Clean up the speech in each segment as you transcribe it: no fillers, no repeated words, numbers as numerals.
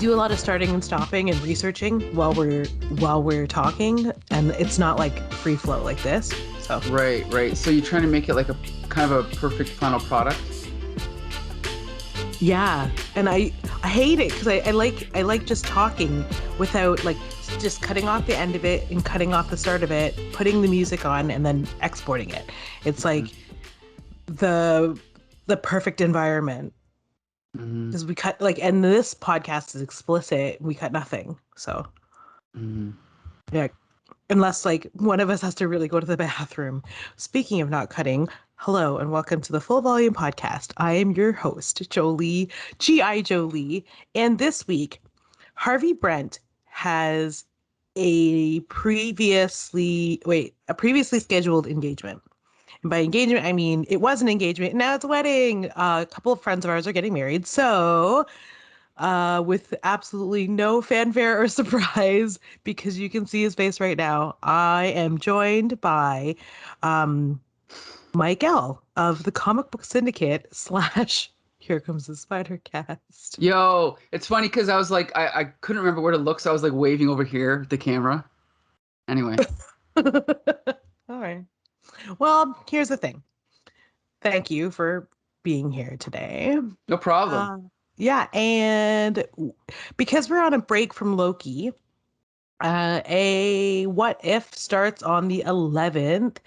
do a lot of starting and stopping and researching while we're talking, and it's not like free flow like this. So Right. So you're trying to make it like a kind of a perfect final product. yeah, and I hate it because I like just talking without like just cutting off the end of it and cutting off the start of it, putting the music on, and then exporting it. It's like the perfect environment. Because we cut like, and this podcast is explicit. We cut nothing. So yeah, unless like one of us has to really go to the bathroom. Speaking of not cutting, hello and welcome to the Full Volume Podcast. I am your host, Jolie, GI Jolie, and this week, Harvey Brent has a previously scheduled engagement. And by engagement, I mean it was an engagement. Now it's a wedding. A couple of friends of ours are getting married. So with absolutely no fanfare or surprise, because you can see his face right now, I am joined by Mike L. of the Comic Book Syndicate / Here Comes the Spider Cast. Yo, it's funny because I was like, I couldn't remember where to look, so I was like waving over here at the camera. Anyway. All right. Well, here's the thing. Thank you for being here today. No problem. Yeah, and because we're on a break from Loki, a What If starts on the 11th,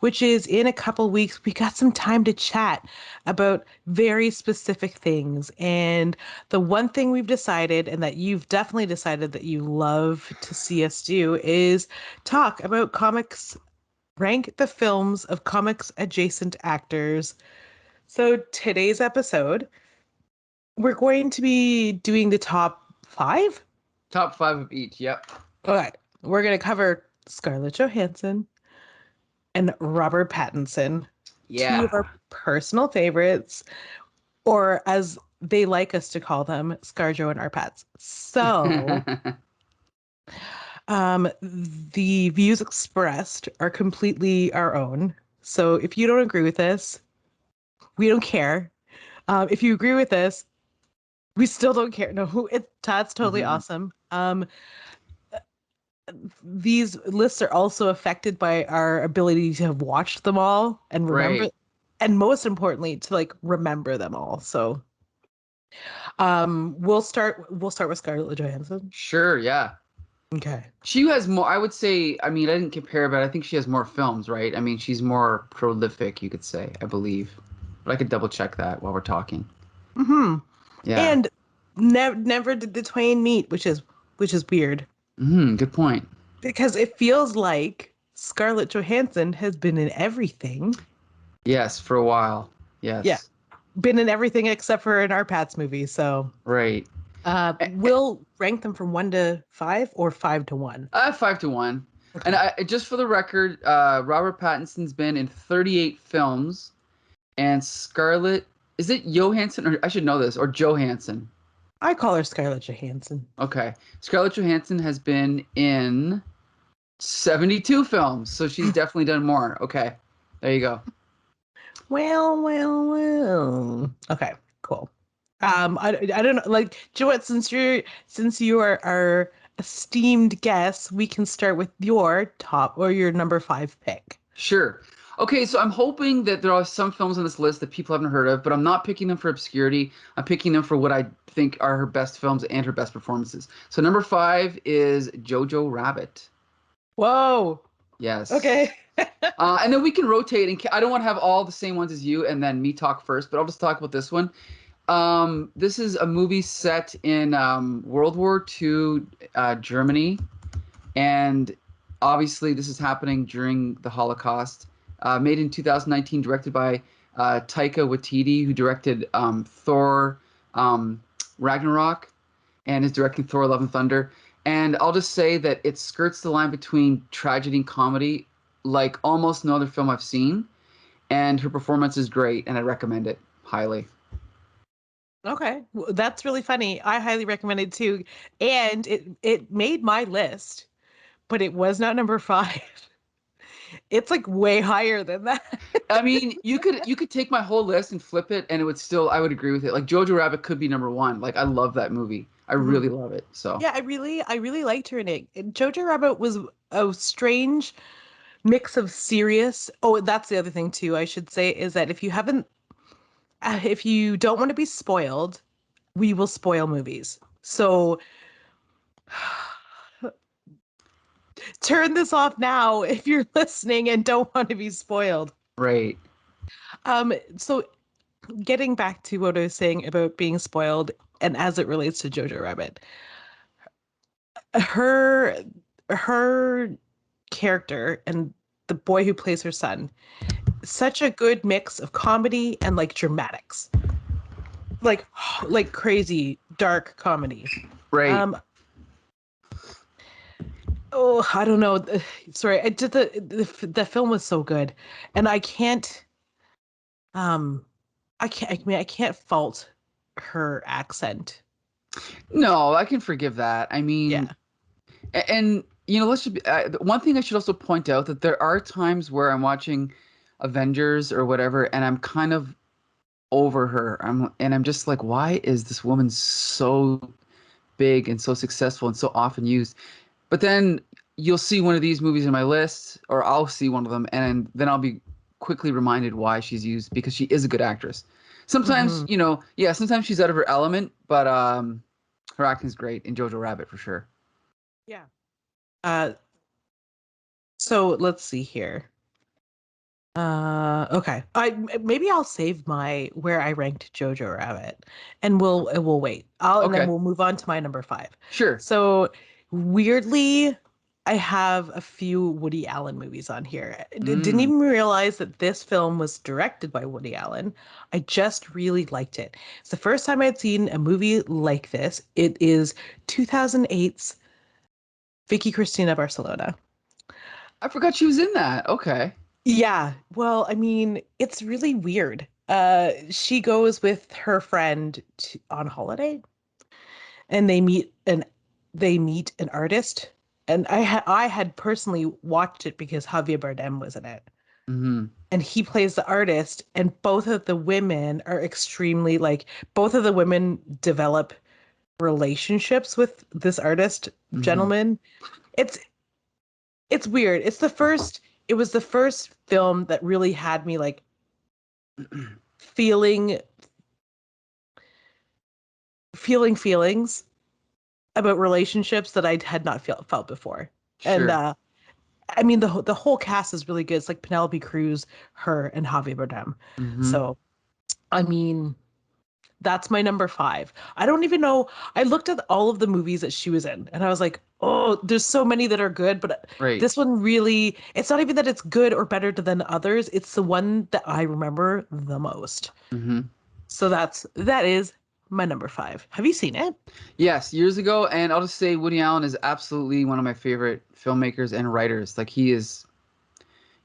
which is in a couple weeks. We got some time to chat about very specific things. And the one thing we've decided, and that you've definitely decided that you love to see us do, is talk about comics, rank the films of comics adjacent actors. So today's episode, we're going to be doing the top 5? Top 5 of each, yep. Okay, we're going to cover Scarlett Johansson and Robert Pattinson. Yeah. 2 of our personal favorites, or as they like us to call them, ScarJo and our Patz. So the views expressed are completely our own. So if you don't agree with this, we don't care. If you agree with this, we still don't care. No, that's totally awesome. These lists are also affected by our ability to have watched them all and remember, and most importantly, to like remember them all. So, we'll start with Scarlett Johansson. Sure, yeah. Okay. She has more, I would say, I mean, I didn't compare, but I think she has more films, right? I mean, she's more prolific, you could say, I believe. But I could double check that while we're talking. Mm-hmm. Yeah. And never did the twain meet, which is weird. Good point. Because it feels like Scarlett Johansson has been in everything. Yes, for a while. Yes. Yeah. Been in everything except for an Patz movie, so. Right. We'll rank them from 1 to 5 or 5 to 1. 5 to 1. Okay. And just for the record, Robert Pattinson's been in 38 films, and Scarlett, is it Johansson, or I should know this, or Johansson? I call her Scarlett Johansson. Okay. Scarlett Johansson has been in 72 films, so she's definitely done more. Okay. There you go. Well. Okay, cool. I don't know, like, Joette, since you are our esteemed guest, we can start with your top or your number 5 pick. Sure. Okay, so I'm hoping that there are some films on this list that people haven't heard of, but I'm not picking them for obscurity. I'm picking them for what I think are her best films and her best performances. So number 5 is Jojo Rabbit. Whoa. Yes. Okay. And then we can rotate, and I don't want to have all the same ones as you and then me talk first, but I'll just talk about this one. This is a movie set in World War II Germany, and obviously this is happening during the Holocaust. Made in 2019, directed by Taika Waititi, who directed Thor Ragnarok and is directing Thor Love and Thunder. And I'll just say that it skirts the line between tragedy and comedy like almost no other film I've seen. And her performance is great, and I recommend it highly. Okay, well, that's really funny. I highly recommend it too. And it made my list, but it was not number 5. It's like way higher than that. I mean, you could take my whole list and flip it, and it would still I would agree with it. Like Jojo Rabbit could be number one. Like I love that movie. I really Mhm. love it. So Yeah, I really liked her in it. And Jojo Rabbit was a strange mix of serious. Oh, that's the other thing too, I should say, is that if you don't want to be spoiled, we will spoil movies. So turn this off now if you're listening and don't want to be spoiled. right. So getting back to what I was saying about being spoiled and as it relates to Jojo Rabbit, her her character and the boy who plays her son, such a good mix of comedy and like dramatics. Like like crazy dark comedy. Right. Um oh, I don't know. Sorry, I did the film was so good. And um I can't fault her accent. No, I can forgive that. I Yeah. mean, and you know, let's just one thing I should also point out that there are times where I'm watching Avengers or whatever, and I'm kind of over her. I'm just like, why is this woman so big and so successful and so often used? But then you'll see one of these movies in my list, or I'll see one of them, and then I'll be quickly reminded why she's used because she is a good actress. Sometimes, Hmm. yeah, sometimes she's out of her element, but her acting's great in Jojo Rabbit for sure. Yeah. Uh so let's see here. Okay. Maybe I'll save my where I ranked Jojo Rabbit and we'll wait. And then Okay, we'll move on to my number 5. sure. So weirdly, I have a few Woody Allen movies on here. Didn't Mm, even realize that this film was directed by Woody Allen. I just really liked it. It's the first time I'd seen a movie like this. It is 2008's Vicky Cristina Barcelona. I forgot she was in that. Okay. Yeah, well, I mean, it's really weird. She goes with her friend on holiday, and they meet an artist, and I had personally watched it because Javier Bardem was in it, Hmm. and he plays the artist, and both of the women are extremely like both of the women develop relationships with this artist Hmm. gentleman. It's it's weird. It was the first film that really had me like feeling feelings about relationships that I had not felt before. And Sure. I mean the whole cast is really good. It's like Penelope Cruz, her, and Javier Bardem. Hmm. So I mean that's my number 5. I don't even know. I looked at all of the movies that she was in, and I was like, oh, there's so many that are good, but Right. this one really. It's not even that it's good or better than others. It's the one that I remember the most. Hmm. So that is my number 5. Have you seen it? Yes, years ago, and I'll just say Woody Allen is absolutely one of my favorite filmmakers and writers. Like he is,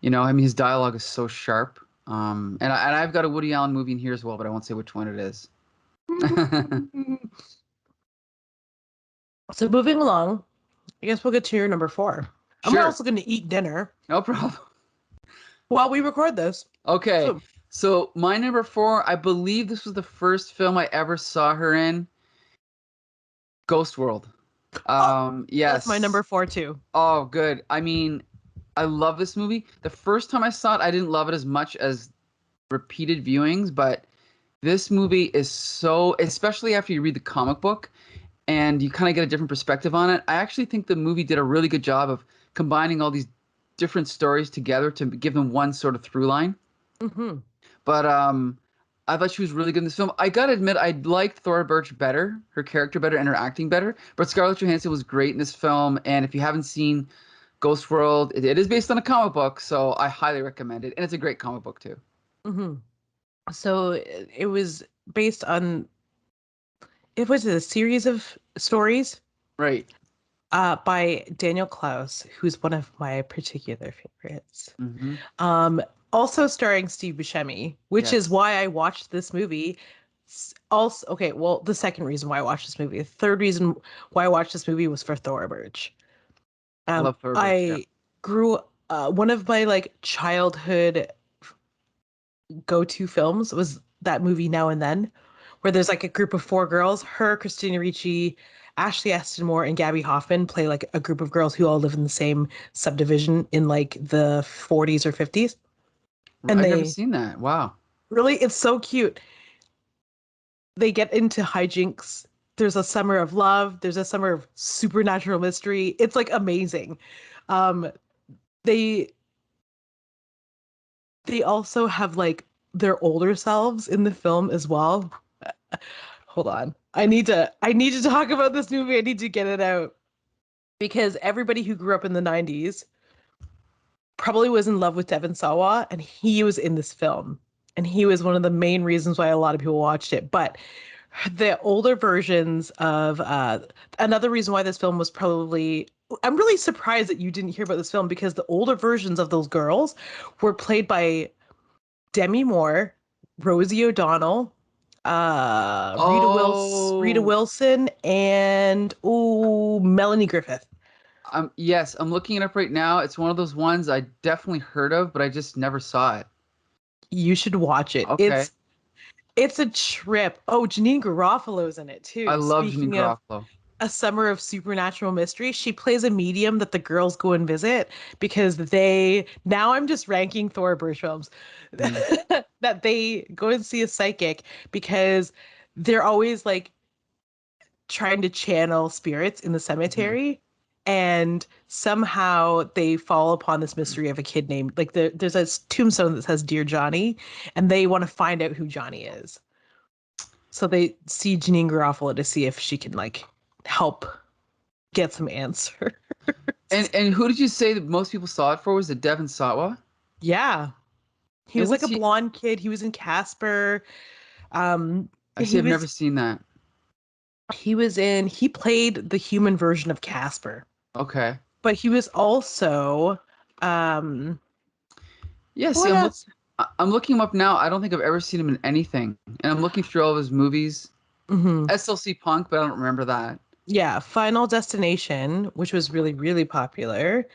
I mean, his dialogue is so sharp. And I've got a Woody Allen movie in here as well, but I won't say which one it is. So moving along, I guess we'll get to your number 4. I'm Sure, also going to eat dinner no problem. while we record this. Okay, So so my number four, I believe this was the first film I ever saw her in, Ghost World. oh, that's my number Yes. 4 too. Oh, good. I mean, I love this movie. The first time I saw it, I didn't love it as much as repeated viewings, but this movie is so, especially after you read the comic book and you kind of get a different perspective on it. I actually think the movie did a really good job of combining all these different stories together to give them one sort of through line. Hmm. But I thought she was really good in this film. I gotta admit, I liked Thora Birch better, her character better, and her acting better. But Scarlett Johansson was great in this film. And if you haven't seen Ghost World, it is based on a comic book, so I highly recommend it. And it's a great comic book too. Hmm. So it was based on it was a series of stories Right. by Daniel Klaus, who's one of my particular favorites. Mm-hmm. Um, Also starring Steve Buscemi, which is Yes. why I watched this movie. Also, okay, well, the second reason why I watched this movie, the third reason why I watched this movie was for Thora Birch. I love Thora Birch. Yeah. I grew one of my like childhood go-to films was that movie Now and Then, where there's like a group of four girls. Her, Christina Ricci, Ashley Aston Moore, and Gabby Hoffman play like a group of girls who all live in the same subdivision in like the 40s or 50s. And I've never they seen that. Wow. really, it's so cute. They get into hijinks. There's a summer of love. There's a summer of supernatural mystery. It's like amazing. Um, they they also have like their older selves in the film as well. Hold on. I need to talk about this movie. I need to get it out because everybody who grew up in the 90s probably was in love with Devon Sawa, and he was in this film. And he was one of the main reasons why a lot of people watched it. But the older versions of another reason why this film was probably, I'm really surprised that you didn't hear about this film because the older versions of those girls were played by Demi Moore, Rosie O'Donnell, Rita Oh, Wilson, and Melanie Griffith. yes, I'm looking it up right now. It's one of those ones I definitely heard of, but I just never saw it. You should watch it. Okay. It's a trip. Oh, Janine Garofalo's in it I too. love Janine Speaking of Garofalo. A Summer of Supernatural Mystery, she plays a medium that the girls go and visit because they, now I'm just ranking Thora Birch films, Mm. that they go and see a psychic because they're always like trying to channel spirits in the Mhm. cemetery. And somehow they fall upon this mystery of a kid named, like, there's a tombstone that says Dear Johnny, and they want to find out who Johnny is. So they see Janine Garofalo to see if she can like help get some answer. And who did you say that most people saw it for? Was it Devon Sawa? Yeah. He And was like what's a he? blonde kid. He was in Casper. Um, I see. he I've never was seen that. he played the human version of Casper. Okay. But he was also um Yeah. See, what else? I'm looking him up now. I don't think I've ever seen him in anything, and I'm looking through all of his movies. Hmm. SLC Punk, but I don't remember that. Yeah, Final Destination, which was really, really popular.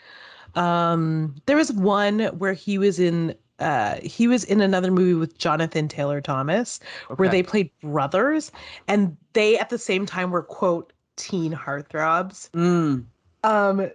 There was one where he was in another movie with Jonathan Taylor Thomas where Okay. they played brothers and they at the same time were quote teen heartthrobs. Mm. Um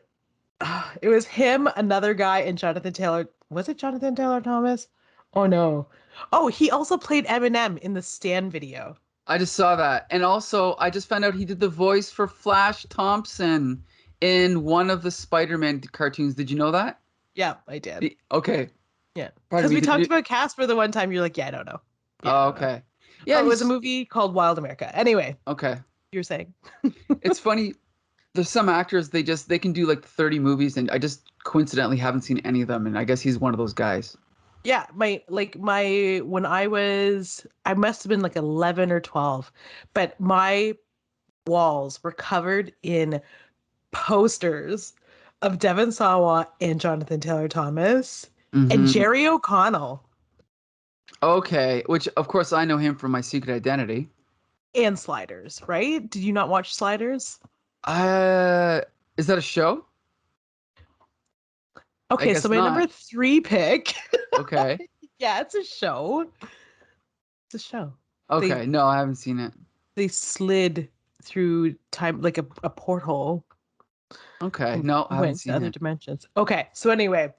it was him, another guy, and Jonathan Taylor. Was it Jonathan Taylor Thomas? Oh no. Oh, he also played Eminem in the Stan video. I just saw that, and also I just found out he did the voice for Flash Thompson in one of the Spider-Man cartoons. Did you know that? Yeah, I did. Okay. Yeah. Pardon Because me. we talked about Casper the one time. You're like, yeah, I don't know. Yeah, I Oh, don't know. okay. Yeah, Oh, it was a he's movie called Wild America. Anyway, okay. you're saying. It's funny. There's some actors they can do like 30 movies, and I just coincidentally haven't seen any of them, and I guess he's one of those guys. Yeah, my when I must have been like 11 or 12, but my walls were covered in posters of Devon Sawa and Jonathan Taylor Thomas and Hmm. Jerry O'Connell Okay, which of course I know him from My Secret Identity. and Sliders, right? Did you not watch Sliders? Uh, is that a show? I Okay, so guess my number not. three pick. Okay. Yeah, it's a show. It's a show. They Okay. No, I haven't seen it. they slid through time like a porthole Okay. and No, I haven't went to seen other it. dimensions. Okay, so anyway,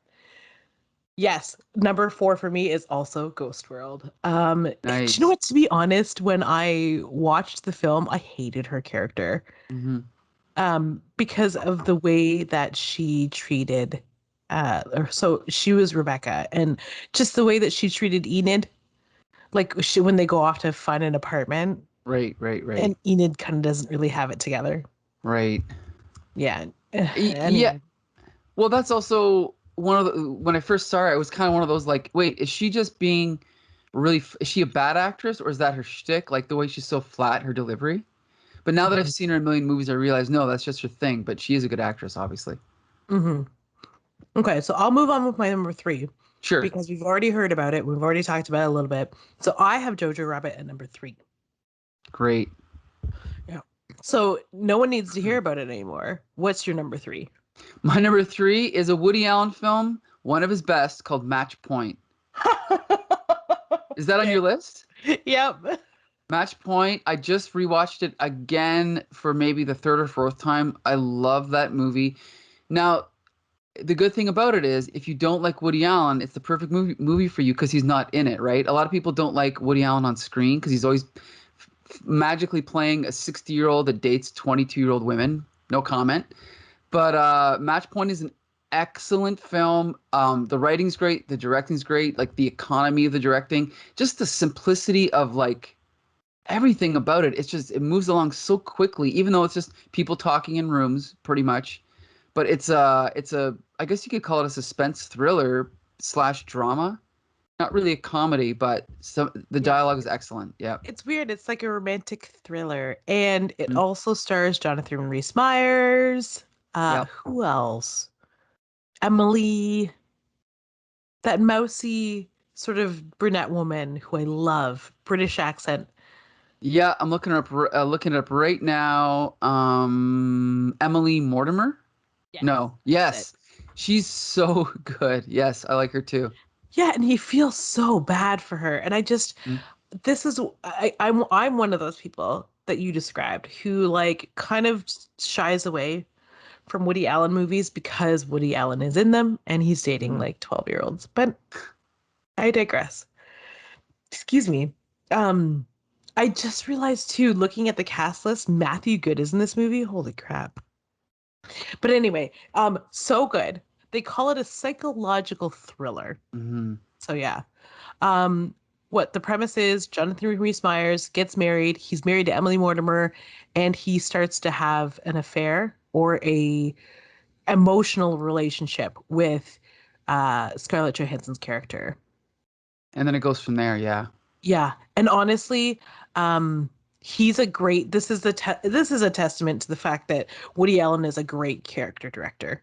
yes, number four for me is also Ghost World. Do you know Nice. what? To be honest, when I watched the film, I hated her character. Hmm. Because of the way that she treated or so she was Rebecca and just the way that she treated Enid, like when they go off to find an apartment Right, right, right, and Enid kind of doesn't really have it together. right. Yeah. Yeah. Anyway. Well, that's also one of the when I first saw her, it was kind of one of those like, wait, is she just being really? Is she a bad actress, or is that her shtick? Like the way she's so flat, her delivery. But now that I've seen her in a million movies, I realize no, that's just her thing. But she is a good actress, obviously. Hmm. Okay, so I'll move on with my number three Sure. because we've already heard about it. We've already talked about it a little bit. So I have Jojo Rabbit at number three. Great. Yeah. So no one needs to hear about it anymore. What's your number three? My number three is a Woody Allen film, one of his best called Match Point. Is that on your list? Yep. Match Point. I just rewatched it again for maybe the third or fourth time. I love that movie. Now, the good thing about it is if you don't like Woody Allen, it's the perfect movie for you because he's not in it, right? A lot of people don't like Woody Allen on screen because he's always magically playing a 60-year-old that dates 22-year-old women. No comment. But Match Point is an excellent film. The writing's great. The directing's great. Like the economy of the directing, just the simplicity of like everything about it. It's just, it moves along so quickly, even though it's just people talking in rooms pretty much. But it's a, I guess you could call it a suspense thriller / drama. Not really a comedy, but the dialogue is excellent. Yeah. It's weird. It's like a romantic thriller. And it also stars Jonathan Rhys-Meyers. Who else? Emily. That mousy sort of brunette woman who I love. British accent. Yeah, I'm looking it up right now. Emily Mortimer? Yes, No. Yes. She's so good. Yes, I like her too. Yeah, and he feels so bad for her. And I just this is I'm one of those people that you described who like kind of shies away from Woody Allen movies because Woody Allen is in them and he's dating like 12-year-olds. But I digress. Excuse me. I just realized too, looking at the cast list, Matthew Good is in this movie. Holy crap. But anyway, so good. They call it a psychological thriller. So yeah. What the premise is, Jonathan Rhys-Meyers gets married. He's married to Emily Mortimer, and he starts to have an affair or a emotional relationship with Scarlett Johansson's character. And then it goes from there, yeah. Yeah, and honestly, he's a great. This is a testament to the fact that Woody Allen is a great character director.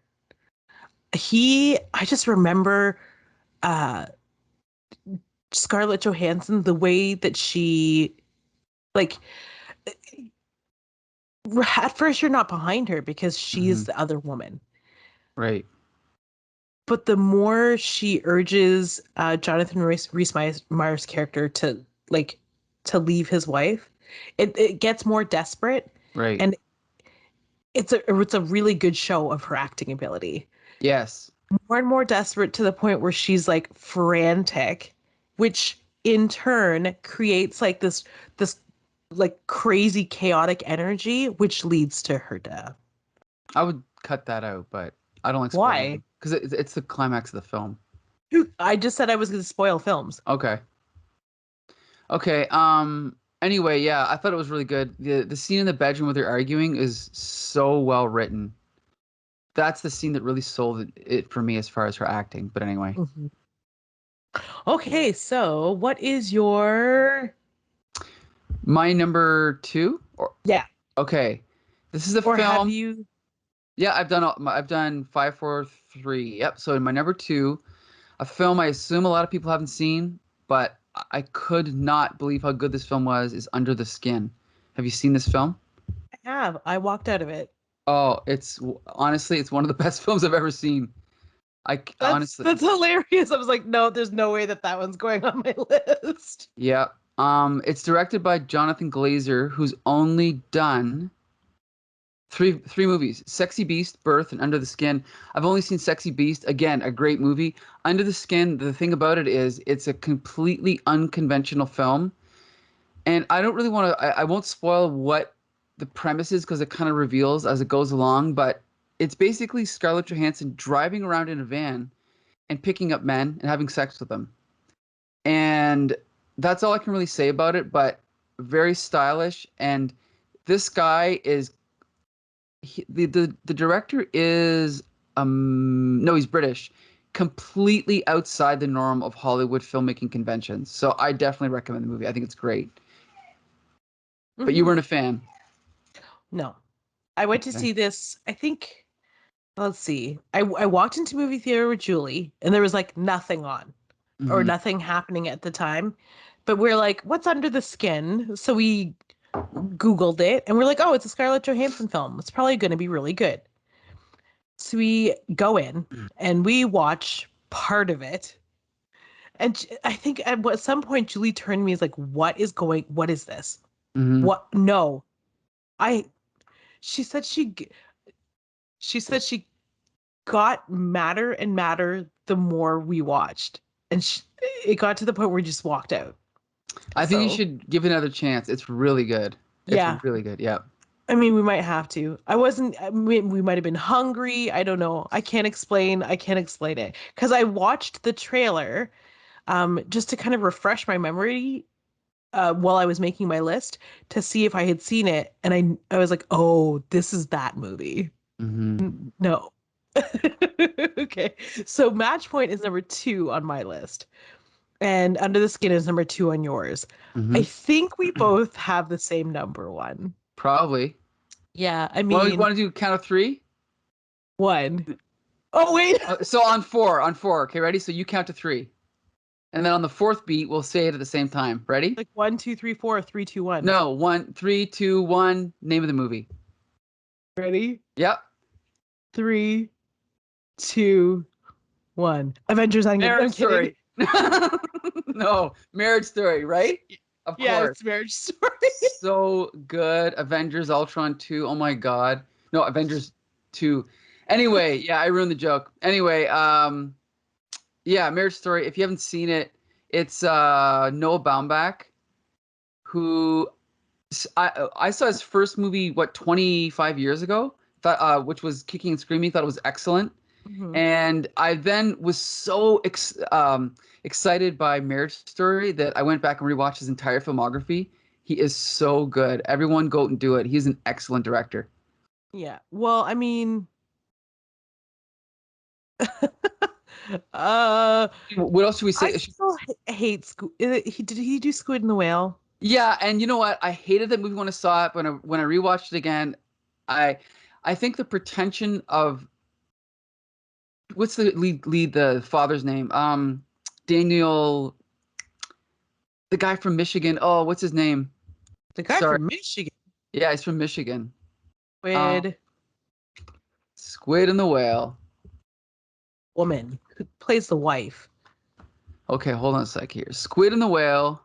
I just remember Scarlett Johansson, the way that she, like, at first you're not behind her because she's the other woman. Right. But the more she urges Jonathan Rhys-Meyers' character to leave his wife, it gets more desperate. Right. And it's a really good show of her acting ability. Yes. More and more desperate to the point where she's like frantic, which in turn creates like this like crazy chaotic energy, which leads to her death. I would cut that out, but I don't like spoiling. Why? Because it's the climax of the film. I just said I was going to spoil films. Okay. Anyway, yeah, I thought it was really good. The scene in the bedroom where they're arguing is so well written. That's the scene that really sold it for me as far as her acting. But anyway. Okay, so what is your... My number 2? Yeah. Okay. This is a film... have you... Yeah, I've done 5, 4, 3. Yep. So in my number 2, a film I assume a lot of people haven't seen, but I could not believe how good this film was, is Under the Skin. Have you seen this film? I have. I walked out of it. Oh, honestly, it's one of the best films I've ever seen. Honestly, that's hilarious. I was like, no, there's no way that one's going on my list. Yeah. It's directed by Jonathan Glazer, who's only done three movies: Sexy Beast, Birth, and Under the Skin. I've only seen Sexy Beast. Again, a great movie. Under the Skin, the thing about it is it's a completely unconventional film. And I don't really want to, I won't spoil what the premise is because it kind of reveals as it goes along, but it's basically Scarlett Johansson driving around in a van and picking up men and having sex with them. And that's all I can really say about it, but very stylish. And this guy is, the director is, no, he's British, completely outside the norm of Hollywood filmmaking conventions. So I definitely recommend the movie. I think it's great. But you weren't a fan. No. I went to see this, I think, let's see. I walked into movie theater with Julie and there was like nothing on or nothing happening at the time. But we're like, what's Under the Skin? So we Googled it and we're like, oh, it's a Scarlett Johansson film. It's probably going to be really good. So we go in and we watch part of it. And I think at some point Julie turned to me and was like, what is this? Mm-hmm. What? No. I she said she got madder and madder the more we watched. And it got to the point where we just walked out. I think you should give it another chance. It's really good. Yeah. It's really good. Yeah. I mean, we might have to. We might have been hungry. I don't know. I can't explain it. Because I watched the trailer just to kind of refresh my memory while I was making my list to see if I had seen it. And I was like, oh, this is that movie. Mm-hmm. No. Okay. So Match Point is number 2 on my list. And Under the Skin is number 2 on yours. Mm-hmm. I think we both have the same number 1. Probably. Yeah, I Well, mean, you want to do count of 3? 1. Oh, wait. So on four. Okay, ready? So you count to 3. And then on the 4th beat, we'll say it at the same time. Ready? Like 1, 2, 3, 4, 3, 2, 1. No, 1, 3, 2, 1. Name of the movie. Ready? Yep. 3, 2, 1. Avengers Endgame. Marriage Story. No, Marriage Story, right? Of Yeah, course. it's Marriage Story. So good. Avengers Ultron 2. Oh my God. No, Avengers 2. Anyway, yeah, I ruined the joke. Anyway, yeah, Marriage Story. If you haven't seen it, it's Noah Baumbach, who I saw his first movie 25 years ago, which was Kicking and Screaming. Thought it was excellent. Mm-hmm. And I then was so excited by Marriage Story that I went back and rewatched his entire filmography. He is so good. Everyone go and do it. He's an excellent director. Yeah. Well, I mean, what else should we say? I still hate Squid. Did he do Squid and the Whale? Yeah, and you know what? I hated that movie when I saw it. When I rewatched it again, I think the pretension of what's the lead the father's name? Daniel, the guy from Michigan. Oh, what's his name? The guy from Michigan. Yeah, he's from Michigan. Squid and the Whale. Woman who plays the wife. Okay, hold on a sec here. Squid and the Whale.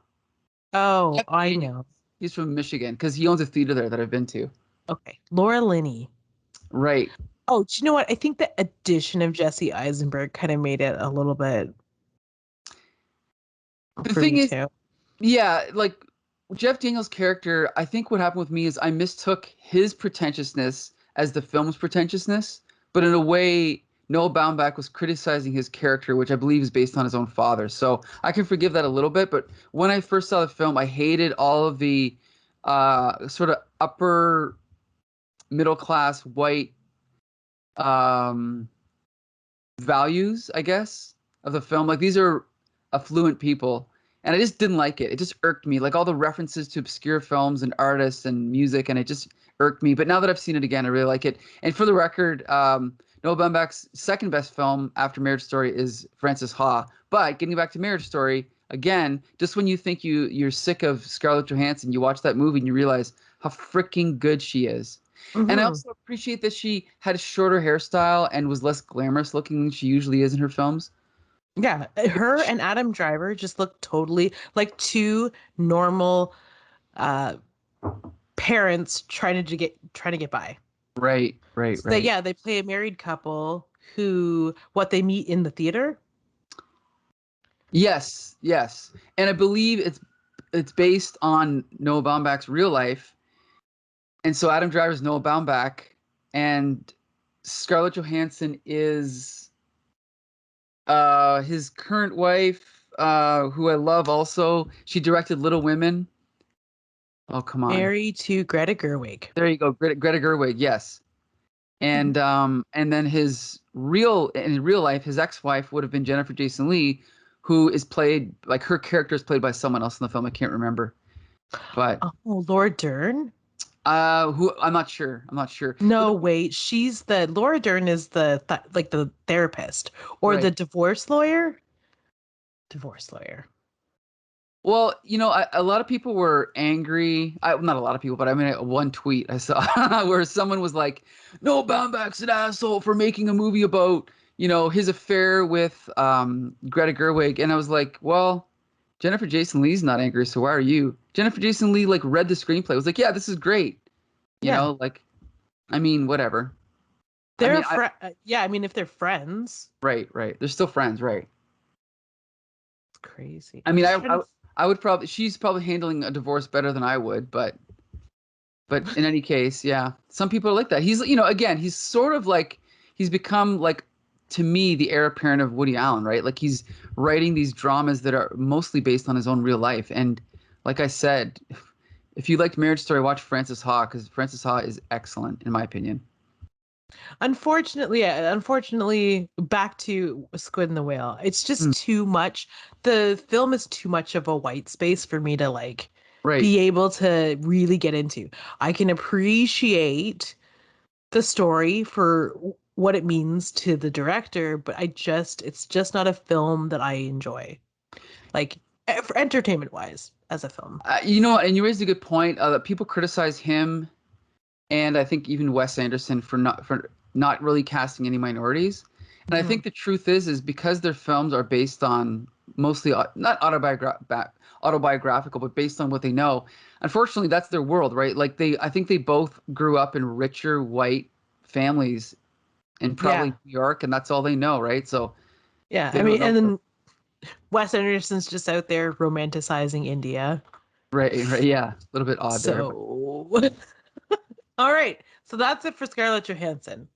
Oh, I know. He's from Michigan because he owns a theater there that I've been to. Okay, Laura Linney. Right. Oh, do you know what? I think the addition of Jesse Eisenberg kind of made it a little bit. The thing is, yeah, like Jeff Daniels' character, I think what happened with me is I mistook his pretentiousness as the film's pretentiousness, but in a way, Noah Baumbach was criticizing his character, which I believe is based on his own father. So I can forgive that a little bit. But when I first saw the film, I hated all of the sort of upper middle class white values, I guess, of the film. Like, these are affluent people. And I just didn't like it. It just irked me. Like all the references to obscure films and artists and music, and it just irked me. But now that I've seen it again, I really like it. And for the record, Noah Baumbach's second best film after Marriage Story is Frances Ha. But getting back to Marriage Story, again, just when you think you're sick of Scarlett Johansson, you watch that movie and you realize how freaking good she is. Mm-hmm. And I also appreciate that she had a shorter hairstyle and was less glamorous looking than she usually is in her films. Yeah, her and Adam Driver just look totally like two normal parents trying to get by. Right. So they play a married couple who they meet in the theater. Yes, and I believe it's based on Noah Baumbach's real life, and so Adam Driver's Noah Baumbach, and Scarlett Johansson is his current wife, who I love also. She directed Little Women. Oh, come on. Married to Greta Gerwig. There you go, Greta Gerwig, yes. And and then in real life, his ex-wife would have been Jennifer Jason Leigh, who is played, like, her character is played by someone else in the film. I can't remember. But Laura Dern? Who I'm not sure. No, wait. She's Laura Dern is the therapist or the divorce lawyer. Well, a lot of people were angry. Not a lot of people, but I mean, one tweet I saw where someone was like, "No, Baumbach's an asshole for making a movie about, his affair with Greta Gerwig, and I was like, well, Jennifer Jason Leigh's not angry, so why are you? Jennifer Jason Leigh like read the screenplay. I was like, yeah, this is great. Yeah. Like, I mean, whatever. They're yeah, I mean, if they're friends. Right. They're still friends, right? It's crazy. I mean, I would probably, she's probably handling a divorce better than I would, but in any case, yeah, some people are like that. He's, again, he's sort of like, he's become like, to me, the heir apparent of Woody Allen, right? Like he's writing these dramas that are mostly based on his own real life. And like I said, if you liked Marriage Story, watch Frances Ha, because Frances Ha is excellent, in my opinion. Unfortunately, back to Squid and the Whale. It's just too much. The film is too much of a white space for me to like be able to really get into. I can appreciate the story for what it means to the director, but it's just not a film that I enjoy. Like for entertainment wise as a film. And you raised a good point that people criticize him, and I think even Wes Anderson for not really casting any minorities. And I think the truth is because their films are based on mostly not autobiographical, but based on what they know. Unfortunately, that's their world, right? Like I think they both grew up in richer white families in probably New York, and that's all they know, right? So yeah, I mean, and then Wes Anderson's just out there romanticizing India. Right, yeah, a little bit odd there. All right, so that's it for Scarlett Johansson.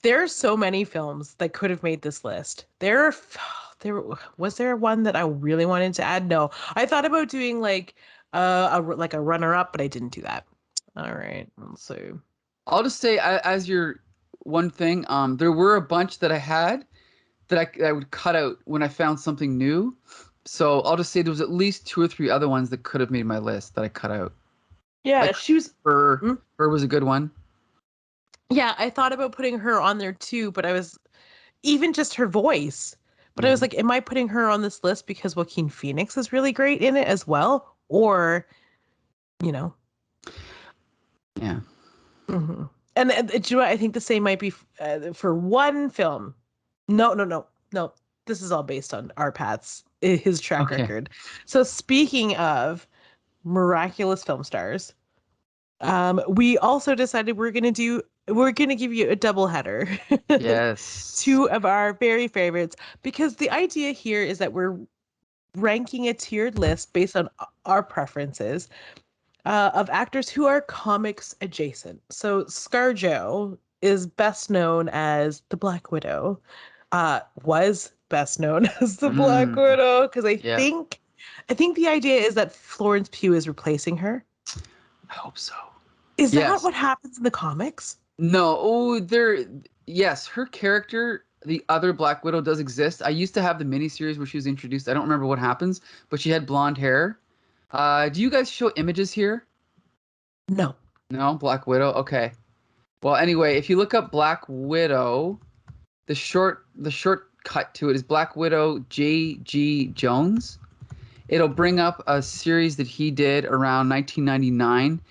There are so many films that could have made this list. Was there one that I really wanted to add? No, I thought about doing like a runner-up, but I didn't do that. All right, let's see. I'll just say as your one thing, there were a bunch that I had that I would cut out when I found something new. So I'll just say there was at least 2 or 3 other ones that could have made my list that I cut out. Yeah, like she was. Her was a good one. Yeah, I thought about putting her on there too, but I was even just her voice. But I was like, am I putting her on this list because Joaquin Phoenix is really great in it as well? Or, Yeah. Mm-hmm. And do you know what? I think the same might be for one film. No. This is all based on our Patz, his track record. So speaking of miraculous film stars, we also decided we're gonna give you a double header. Yes. 2 of our very favorites, because the idea here is that we're ranking a tiered list based on our preferences of actors who are comics adjacent. So ScarJo is best known as the Black Widow. Was best known as the Black Widow because I think the idea is that Florence Pugh is replacing her. I hope so. Is that what happens in the comics? No. Yes, her character, the other Black Widow, does exist. I used to have the miniseries where she was introduced. I don't remember what happens, but she had blonde hair. Do you guys show images here? No. No, Black Widow. Okay. Well, anyway, if you look up Black Widow, the short cut to it is Black Widow J.G. Jones. It'll bring up a series that he did around 1999.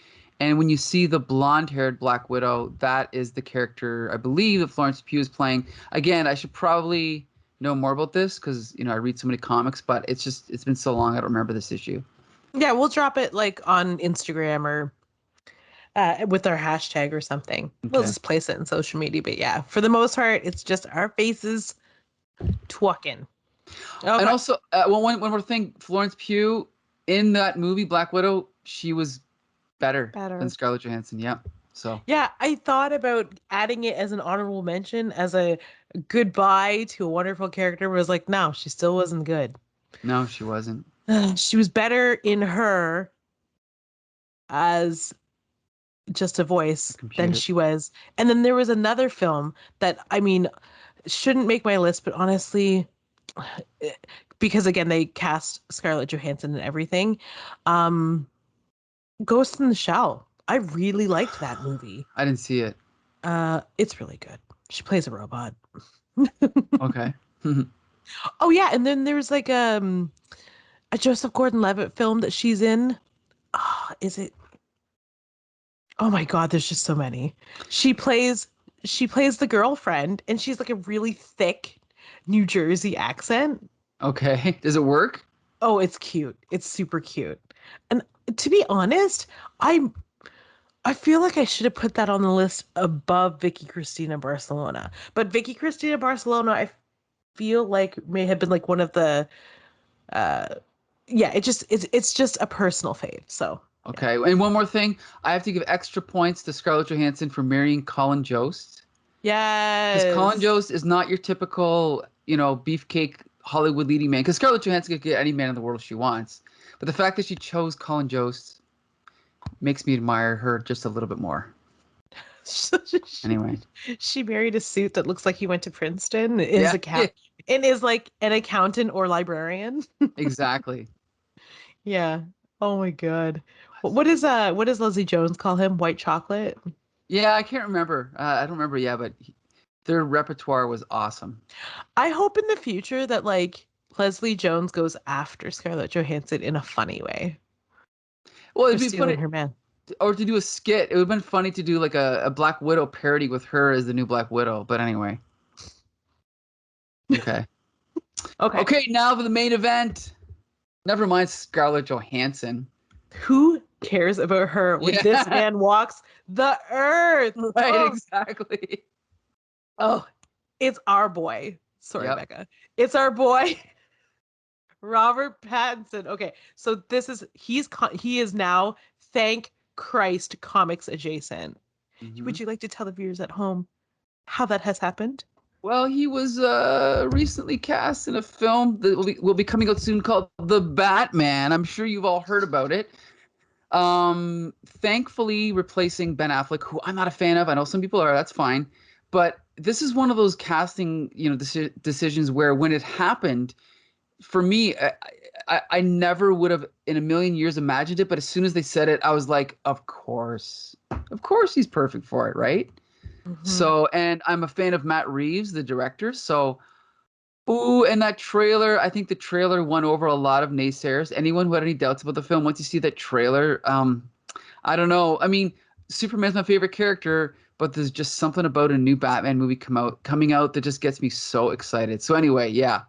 And when you see the blonde-haired Black Widow, that is the character, I believe, that Florence Pugh is playing. Again, I should probably know more about this because, I read so many comics, but it's been so long I don't remember this issue. Yeah, we'll drop it like on Instagram or with our hashtag or something. Okay. We'll just place it in social media. But yeah, for the most part, it's just our faces talking. Okay. And also, one more thing, Florence Pugh in that movie Black Widow, she was better than Scarlett Johansson. Yeah. So yeah, I thought about adding it as an honorable mention, as a goodbye to a wonderful character. But I was like, no, she still wasn't good. No, she wasn't. She was better in her as just a voice than she was. And then there was another film that, I mean, shouldn't make my list, but honestly, because again, they cast Scarlett Johansson and everything. Ghost in the Shell. I really liked that movie. I didn't see it. It's really good. She plays a robot. Okay. Oh yeah, and then there's like a Joseph Gordon-Levitt film that she's in. Is it? Oh my God, there's just so many. She plays she plays the girlfriend, and she's like a really thick New Jersey accent. Okay. Does it work? Oh, it's cute. It's super cute. And to be honest, I I feel like I should have put that on the list above Vicky Cristina Barcelona. But Vicky Cristina Barcelona, I feel like may have been like one of the uh yeah, it's just a personal fave. So Okay. And one more thing, I have to give extra points to Scarlett Johansson for marrying Colin Jost. Because Colin yes. Jost is not your typical, beefcake Hollywood leading man. Because Scarlett Johansson could get any man in the world she wants. But the fact that she chose Colin Jost makes me admire her just a little bit more. Anyway. She married a suit that looks like he went to Princeton, Yeah, yeah, and is like an accountant or librarian. exactly. Yeah. Oh my God. What does Leslie Jones call him? White chocolate? Yeah, I can't remember. I don't remember. Yeah, but their repertoire was awesome. I hope in the future that like Leslie Jones goes after Scarlett Johansson in a funny way Well, for it'd be stealing funny, her man. or to do a skit. It would have been funny to do like a Black Widow parody with her as the new Black Widow. But anyway. Okay. Okay. Okay, now for the main event. Never mind Scarlett Johansson. Who cares about her when this man walks the earth? Right, Oh, exactly. oh, it's our boy. Sorry, Yep. Becca. It's our boy, Robert Pattinson. Okay, so he is now, thank Christ, comics adjacent. Mhm. Would you like to tell the viewers at home how that has happened? Well, he was recently cast in a film that will be coming out soon called The Batman. I'm sure you've all heard about it. Thankfully replacing Ben Affleck, who I'm not a fan of. I know some people are, that's fine. But this is one of those casting, decisions where when it happened, for me, I never would have in a million years imagined it. But as soon as they said it, I was like, of course he's perfect for it, right? Mhm. So, and I'm a fan of Matt Reeves, the director. So, ooh, and that trailer, I think the trailer won over a lot of naysayers. Anyone who had any doubts about the film, once you see that trailer, I don't know. I mean, Superman's my favorite character, but there's just something about a new Batman movie coming out that just gets me so excited. So anyway, yeah,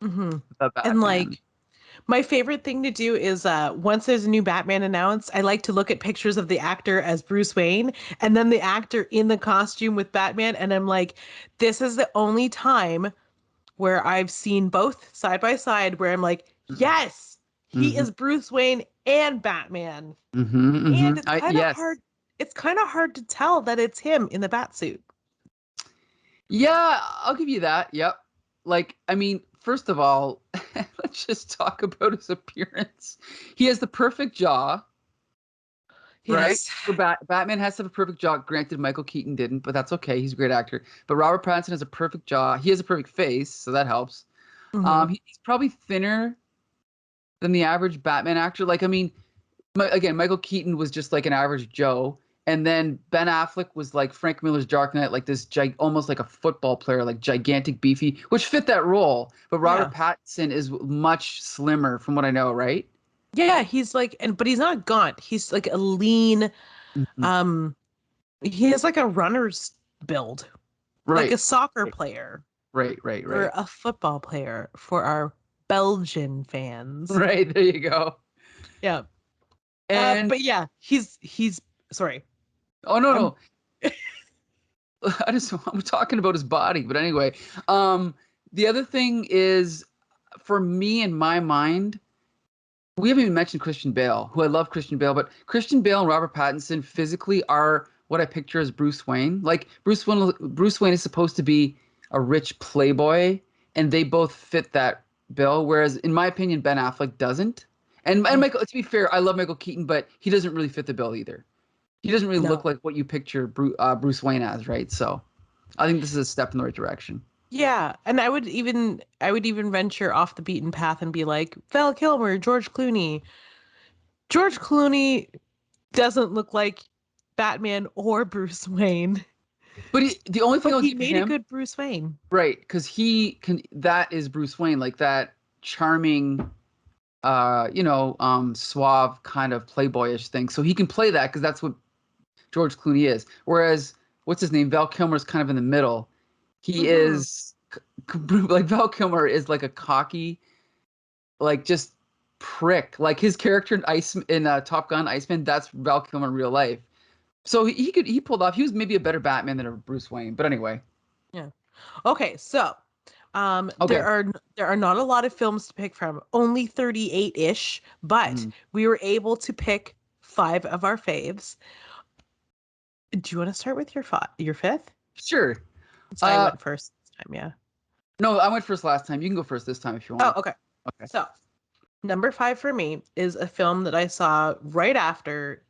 Mhm. the And Batman. like, my favorite thing to do is once there's a new Batman announced, I like to look at pictures of the actor as Bruce Wayne and then the actor in the costume with Batman. And I'm like, this is the only time where I've seen both side by side where I'm like, yes, he Mm-hmm. is Bruce Wayne and Batman. Mm-hmm, And mm-hmm. it's kind of Yes. hard. It's kind of hard to tell that it's him in the bat suit. Yeah, I'll give you that. Yep. Like, I mean, first of all, let's just talk about his appearance. He has the perfect jaw, right? Yes. For Batman has to have a perfect jaw. Granted, Michael Keaton didn't, but that's okay. He's a great actor. But Robert Pattinson has a perfect jaw. He has a perfect face, so that helps. Hmm. He's probably thinner than the average Batman actor. Like, I mean, again, Michael Keaton was just like an average Joe. And then Ben Affleck was like Frank Miller's Dark Knight, like this almost like a football player, like gigantic, beefy, which fit that role. But Robert Yeah. Pattinson is much slimmer, from what I know, right? Yeah, he's like, but he's not gaunt. He's like a lean, Mhm. um, he has like a runner's build, like Right, a soccer player right, right, or right, a football player for our Belgian fans. right. There you go. Yeah. And But yeah, he's sorry. oh no, I'm no, I'm talking about his body, but anyway, the other thing is, for me in my mind, we haven't even mentioned Christian Bale, who I love Christian Bale, but Christian Bale and Robert Pattinson physically are what I picture as Bruce Wayne. Like Bruce Wayne is supposed to be a rich playboy, and they both fit that bill. Whereas, in my opinion, Ben Affleck doesn't. And Michael, to be fair, I love Michael Keaton, but he doesn't really fit the bill either. He doesn't really look no. like what you picture Bruce Wayne as, right? So, I think this is a step in the right direction. Yeah, and I would even venture off the beaten path and be like Val Kilmer, George Clooney. George Clooney doesn't look like Batman or Bruce Wayne, But the only thing but I'll he give made a him, good Bruce Wayne. right? Because he can. That is Bruce Wayne, like that charming, suave kind of playboyish thing. So he can play that because that's what George Clooney is. Whereas what's his name? Val Kilmer's kind of in the middle. He Mhm. is like Val Kilmer is like a cocky, like just prick. Like his character in Top Gun Iceman, that's Val Kilmer in real life. So he pulled off. He was maybe a better Batman than a Bruce Wayne. But anyway, Yeah. Okay, so okay. there are not a lot of films to pick from, only 38-ish, but Mhm. we were able to pick five of our faves. Do you want to start with your fifth? Sure. So I Uh, went first this time, yeah. no, I went first last time. You can go first this time if you Oh, want. okay. Okay. So number five for me is a film that I saw right after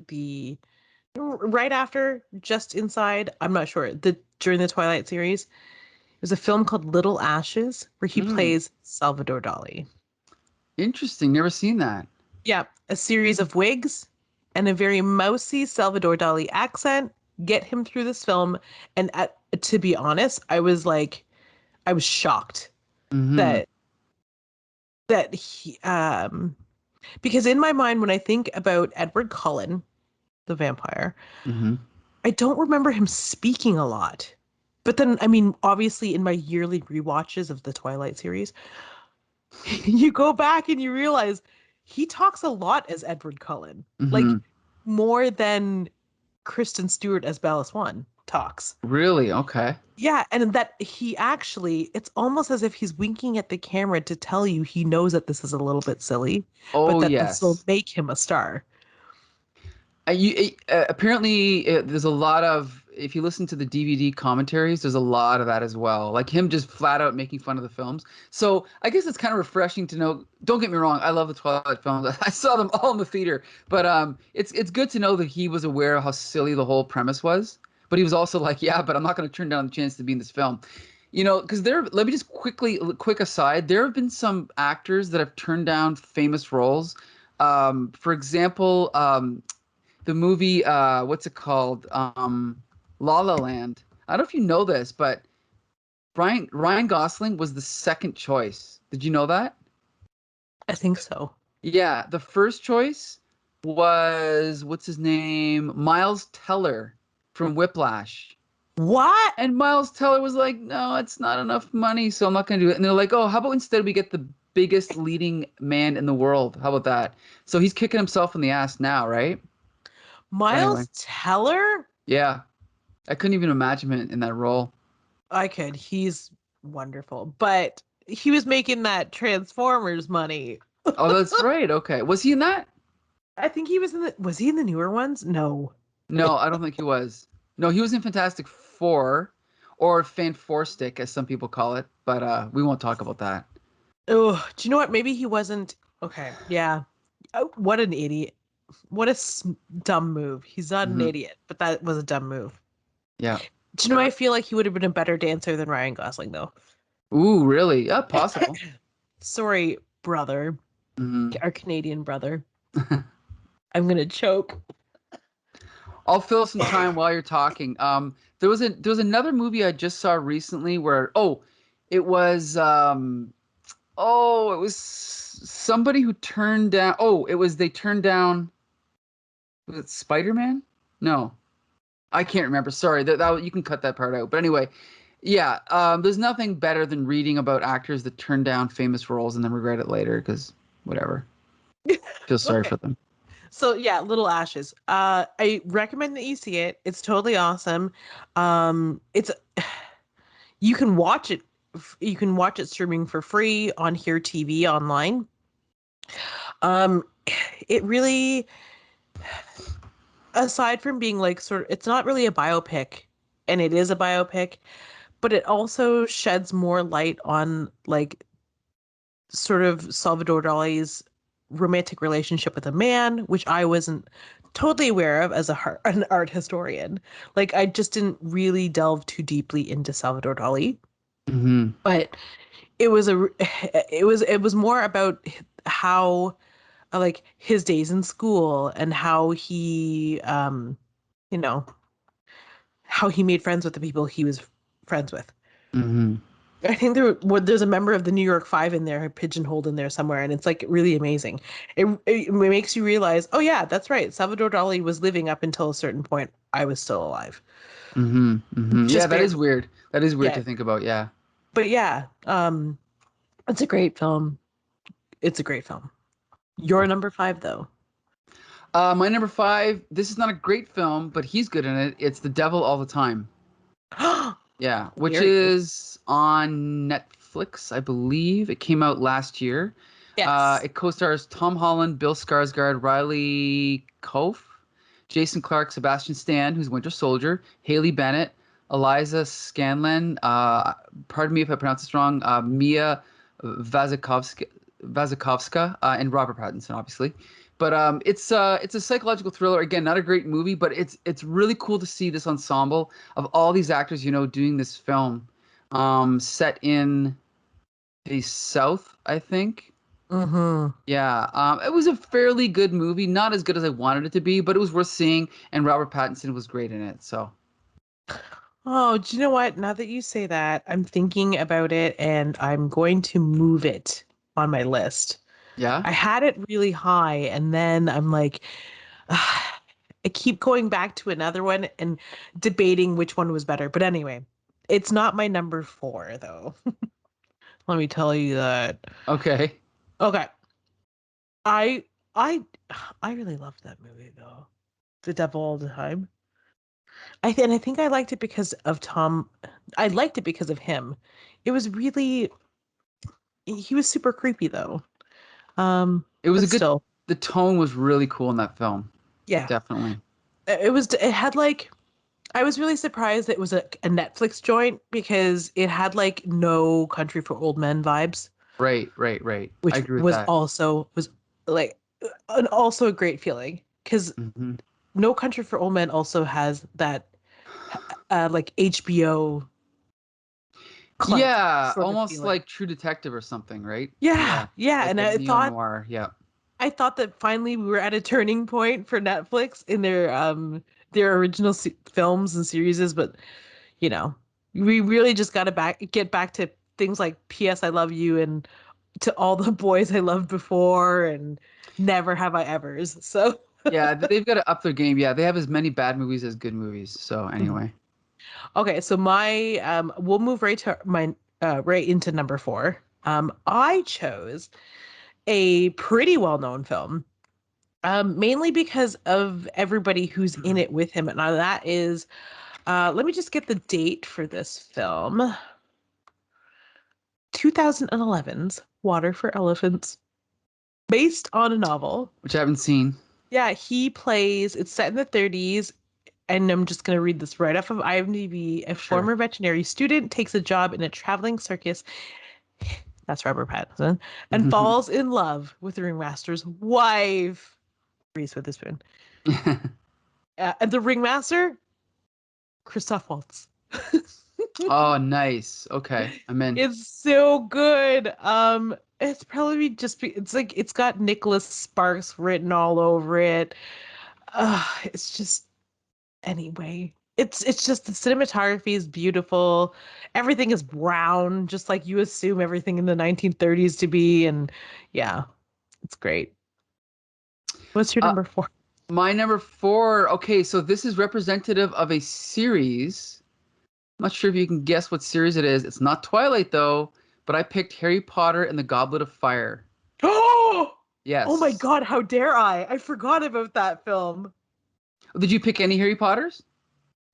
Just Inside. I'm not sure during the Twilight series. There's a film called Little Ashes where he Mm, plays Salvador Dali. interesting. Never seen that. Yeah, a series of wigs and a very mousy Salvador Dali accent get him through this film. And to be honest, I was shocked Mm-hmm. that he because in my mind when I think about Edward Cullen, the vampire, Mm-hmm. I don't remember him speaking a lot. But then, I mean, obviously, in my yearly rewatches of the Twilight series, you go back and you realize he talks a lot as Edward Cullen, Mm-hmm. like more than Kristen Stewart as Bella Swan talks. Really? Okay. Yeah, and that he actually, it's almost as if he's winking at the camera to tell you he knows that this is a little bit silly, but Oh, that this will yes. make him a star. Apparently, there's a lot of, if you listen to the DVD commentaries, there's a lot of that as well. Like him just flat out making fun of the films. So I guess it's kind of refreshing to know. Don't get me wrong, I love the Twilight films. I saw them all in the theater. But it's good to know that he was aware of how silly the whole premise was. But he was also like, yeah, but I'm not going to turn down the chance to be in this film. Because let me just quick aside, there have been some actors that have turned down famous roles. For example, the movie what's it called, La La Land. I don't know if you know this, but Ryan Gosling was the second choice. Did you know that? I think so. Yeah, the first choice was, what's his name, Miles Teller from Whiplash. What? And Miles Teller was like, no, it's not enough money, so I'm not going to do it. And they're like, oh, how about instead we get the biggest leading man in the world? How about that? So he's kicking himself in the ass now, right? But anyway, Miles Teller? yeah. I couldn't even imagine him in that role. I could. He's wonderful. But he was making that Transformers money. Oh, that's right. Okay. Was he in that? I think he was he in the newer ones? No. No, I don't think he was. No, he was in Fantastic Four, or Fanforstic, as some people call it. But we won't talk about that. Oh, do you know what? Maybe he wasn't. Okay. Yeah. Oh, what an idiot. What a dumb move. He's not an Hmm. idiot, but that was a dumb move. Yeah. Do you know, I feel like he would have been a better dancer than Ryan Gosling, though. Ooh, really? Yeah, possible. Sorry, brother. Hmm. Our Canadian brother. I'm gonna choke. I'll fill some time while you're talking. There was another movie I just saw recently where it was somebody who turned down. Oh, it was they turned down. Was it Spider-Man? No. I can't remember. Sorry, that you can cut that part out. But anyway, yeah, there's nothing better than reading about actors that turn down famous roles and then regret it later because whatever. Feel sorry Okay. for them. So yeah, Little Ashes. I recommend that you see it. It's totally awesome. It's you can watch it. You can watch it streaming for free on Here TV online. Um, it really, aside from being like it's not really a biopic, and it is a biopic, but it also sheds more light on like sort of Salvador Dali's romantic relationship with a man, which I wasn't totally aware of as an art historian. Like I just didn't really delve too deeply into Salvador Dali, Hmm. but it was a it was more about how like his days in school and how he you know how he made friends with the people he was friends with. Hmm. I think there's a member of the New York Five in there, pigeonholed in there somewhere, and it's like really amazing. It makes you realize, oh yeah, that's right. Salvador Dali was living up until a certain point. I was still alive. Yeah, Just that is barely. weird. That is weird Yeah, to think about. Yeah. but yeah, it's a great film. It's a great film. Your number five, though. My number five. This is not a great film, but he's good in it. It's The Devil All the Time. Yeah, which Very good. is on Netflix, I believe. It came out last year. Yes. It co-stars Tom Holland, Bill Skarsgård, Riley Coe, Jason Clarke, Sebastian Stan, who's Winter Soldier, Haley Bennett, Eliza Scanlon, pardon me if I pronounce this wrong, Mia Wasikowska, and Robert Pattinson, obviously. But it's a psychological thriller. Again, not a great movie, but it's really cool to see this ensemble of all these actors, doing this film, set in the South, I think. Mm-hmm. Yeah, it was a fairly good movie. Not as good as I wanted it to be, but it was worth seeing. And Robert Pattinson was great in it. So Oh, do you know what? Now that you say that, I'm thinking about it and I'm going to move it on my list. yeah, I had it really high and then I'm like, I keep going back to another one and debating which one was better. But anyway, it's not my number four though. Let me tell you that. okay. Okay. I I I really loved that movie though. The Devil All the Time. I think I liked it because of Tom. I liked it because of him. It was really he was super creepy though. It was But a good. still, The tone was really cool in that film. yeah. Definitely. It had like I was really surprised it was a Netflix joint because it had like no Country for Old Men vibes, Right, right, right. I which agree with that. was like also a great feeling because Hmm. No Country for Old Men also has that like HBO clout Yeah, sort of almost feeling. like True Detective or something, right? Yeah, Yeah, yeah, like and a neo noir. Yeah. I thought that finally we were at a turning point for Netflix in their original films and series, but you know, we really just got to get back to things like P.S. I Love You and to all the boys I loved before and Never Have I Evers. So Yeah, they've got to up their game. Yeah, they have as many bad movies as good movies. So anyway. okay, so my we'll move right to my right into number four. I chose a pretty well-known film, mainly because of everybody who's in it with him. Now that is, let me just get the date for this film. 2011's Water for Elephants, based on a novel. Which I haven't seen. Yeah, he plays, it's set in the 30s, and I'm just going to read this right off of IMDb. A Sure. former veterinary student takes a job in a traveling circus, that's Robert Pattinson, and falls in love with the ringmaster's wife, Reese Witherspoon. And the ringmaster, Christoph Waltz. Oh, nice. Okay, I'm in. It's so good. It's probably it's like it's got Nicholas Sparks written all over it. It's just anyway. It's just the cinematography is beautiful. Everything is brown, just like you assume everything in the 1930s to be, and yeah, it's great. What's your Uh, number four? my number four. Okay, so this is representative of a series. I'm not sure if you can guess what series it is. It's not Twilight though, but I picked Harry Potter and the Goblet of Fire. Oh, oh my Yes. God, how dare I? I forgot about that film. Did you pick any Harry Potters?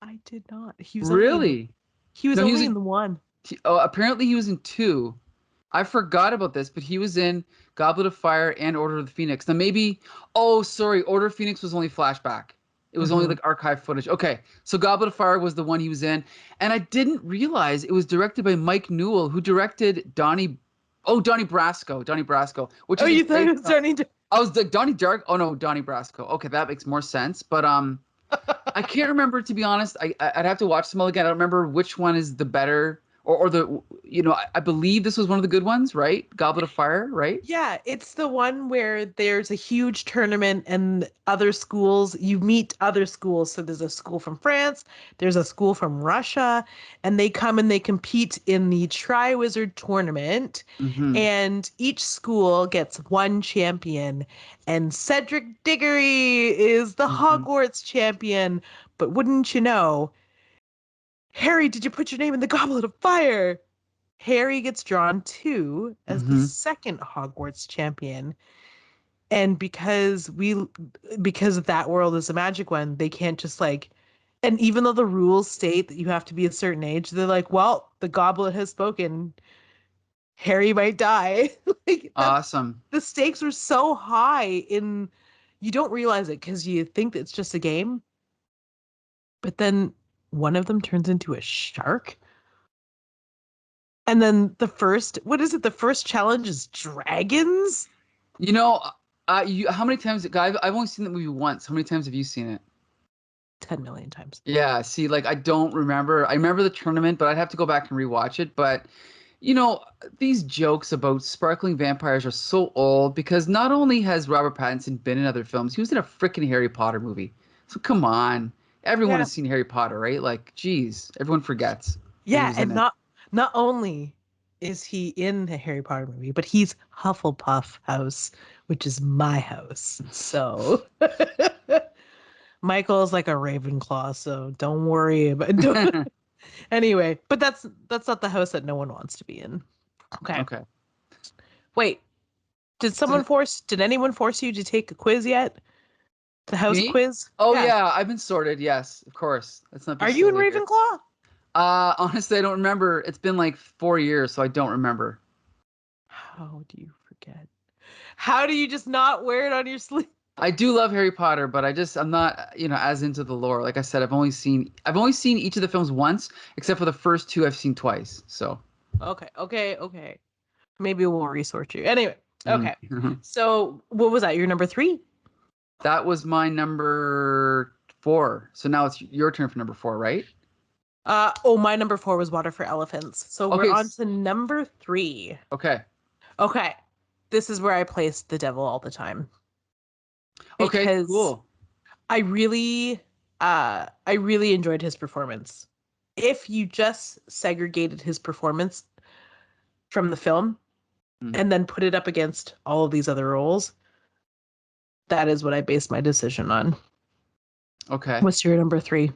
I did not. Really? He was No, he was only in in. the one. Oh, apparently he was in two. I forgot about this, but he was in Goblet of Fire and Order of the Phoenix. Now maybe. Oh, sorry. Order of Phoenix was only flashback. It was only Hmm. like archive footage. Okay, so Goblet of Fire was the one he was in, and I didn't realize it was directed by Mike Newell, who directed Donnie. Oh, Donnie Brasco. Donnie Brasco, which Oh, is a you thought great it was film. turning to. I was like Donnie Dark. Oh no, Donnie Brasco. Okay, that makes more sense. But I can't remember, to be honest. I'd have to watch them all again. I don't remember which one is the better or the I believe this was one of the good ones, right? Goblet of Fire, right? Yeah, it's the one where there's a huge tournament and other schools, you meet other schools. So there's a school from France, there's a school from Russia, and they come and they compete in the Tri-Wizard tournament. Mm-hmm. And each school gets one champion. And Cedric Diggory is the Mm-hmm. Hogwarts champion. But wouldn't you know, Harry, did you put your name in the Goblet of Fire? Harry gets drawn too as the Mm-hmm. second Hogwarts champion. And because that world is a magic one, they can't just like, and even though the rules state that you have to be a certain age, they're like, well, the goblet has spoken. Harry might die. Like Awesome. the stakes are so high you don't realize it because you think that it's just a game, but then one of them turns into a shark. And then what is it? The first challenge is dragons? You know, how many times, guy? I've only seen that movie once. How many times have you seen it? 10 million times. Yeah, see, like I don't remember. I remember the tournament, but I'd have to go back and rewatch it. But these jokes about sparkling vampires are so old because not only has Robert Pattinson been in other films, he was in a freaking Harry Potter movie. So come on, everyone Yeah. has seen Harry Potter, right? Like, geez, everyone forgets that he Yeah, was and in it. not only is he in the Harry Potter movie, but he's Hufflepuff house, which is my house. So Michael's like a Ravenclaw, so don't worry about anyway, but that's not the house that no one wants to be in. Okay. Okay. Wait, did anyone force you to take a quiz yet? The house Me? quiz? Oh Yeah. yeah, I've been sorted. Yes, of course. Let's not be Are you in silly here. Ravenclaw? Honestly, I don't remember. It's been like 4 years, so I don't remember. How do you forget? How do you just not wear it on your sleeve? I do love Harry Potter, but I'm not, as into the lore. Like I said, I've only seen each of the films once, except for the first two I've seen twice. So, Okay. Maybe we'll resort you. Anyway, okay. mhm. So what was that? Your number 3? That was my number 4. So now it's your turn for number 4, right? My number 4 was Water for Elephants. So Okay. we're on to number 3. Okay. Okay. This is where I place The Devil All the Time. Okay. Because Cool. I really enjoyed his performance. If you just segregated his performance from the film and then put it up against all of these other roles, that is what I based my decision on. Okay. What's your number 3?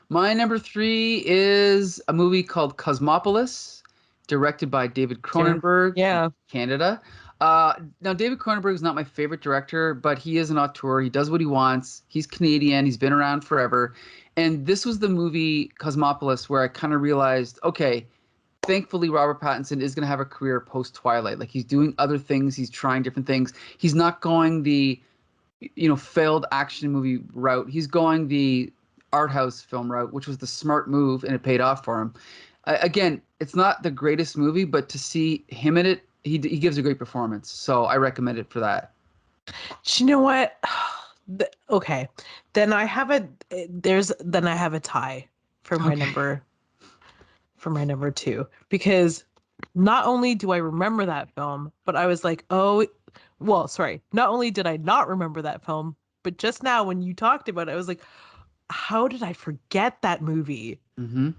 My number 3 is a movie called Cosmopolis, directed by David Cronenberg, Yeah. Canada. Now, David Cronenberg is not my favorite director, but he is an auteur. He does what he wants. He's Canadian. He's been around forever. And this was the movie Cosmopolis where I kind of realized, okay, thankfully Robert Pattinson is going to have a career post Twilight. Like he's doing other things. He's trying different things. He's not going the, failed action movie route. He's going the art house film route, which was the smart move, and it paid off for him. Again, it's not the greatest movie, but to see him in it, he gives a great performance. So I recommend it for that. Do you know what? Okay, then I have a tie for my number 2, because not only do I remember that film, but I was like, oh, well, sorry, not only did I not remember that film, but just now when you talked about it, I was like, how did I forget that movie? Mm-hmm.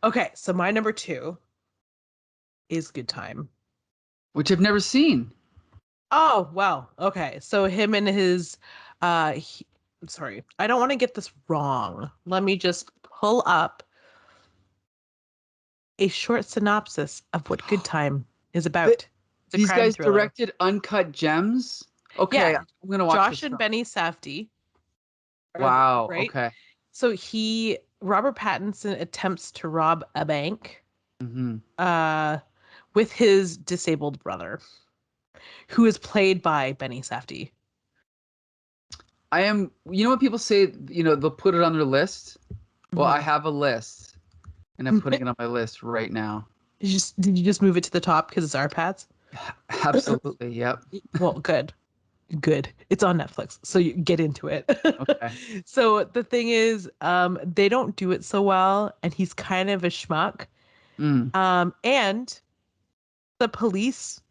Okay, so my number 2 is Good Time. Which I've never seen. Oh, wow. Okay, so him and his, sorry, I don't want to get this wrong. Let me just pull up a short synopsis of what Good Time is about. It's a These crime guys thriller. directed Uncut Gems. Okay, Yeah, I'm gonna watch Josh this. and Benny Safdie. Wow. Right? Okay. So Robert Pattinson attempts to rob a bank Mm-hmm. with his disabled brother, who is played by Benny Safdie. You know what people say, they'll put it on their list? Well, I have a list, and I'm putting it on my list right now. Did you just move it to the top because it's our Patz? Absolutely. Yep. Well, good. It's on Netflix, so you get into it. Okay. So the thing is, they don't do it so well, and he's kind of a schmuck. Mm. And the police,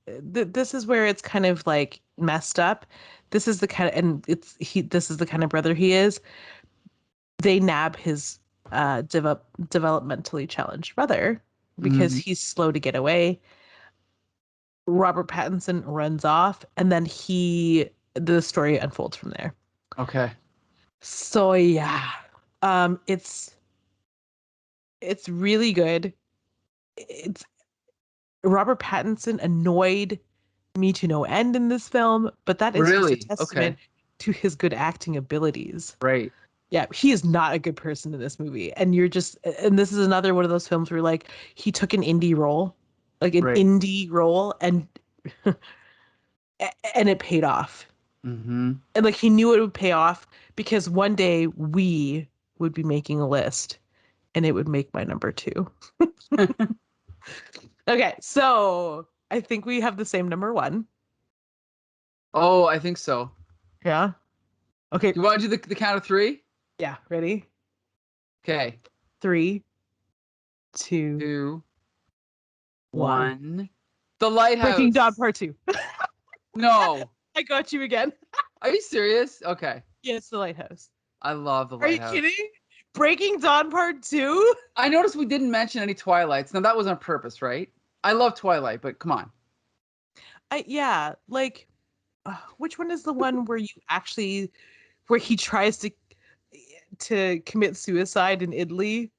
this is where it's kind of like messed up. This is the kind of, and this is the kind of brother he is. They nab his developmentally challenged brother because Mm. he's slow to get away. Robert Pattinson runs off, and then the story unfolds from there. Okay. So yeah, it's really good. It's Robert Pattinson annoyed me to no end in this film, but that is just a Really? testament Okay. to his good acting abilities. Right. Yeah, he is not a good person in this movie. And this is another one of those films where like he took an indie role, like an Right. indie role, and and it paid off. Mm-hmm. And like he knew it would pay off because one day we would be making a list and it would make my number 2. Okay, so I think we have the same number 1. Oh, I think so. Yeah. Okay. Do you want to do the count of 3? Yeah. Ready? Okay. 3, 2, 2, 1. 1. The Lighthouse. Breaking Dawn Part 2. No. I got you again. Are you serious? Okay. Yes, The Lighthouse. I love the Are you Lighthouse. kidding? Breaking Dawn Part 2? I noticed we didn't mention any Twilights. Now that was on purpose, right? I love Twilight, but come on. Yeah, like which one is the one where where he tries to commit suicide in Italy?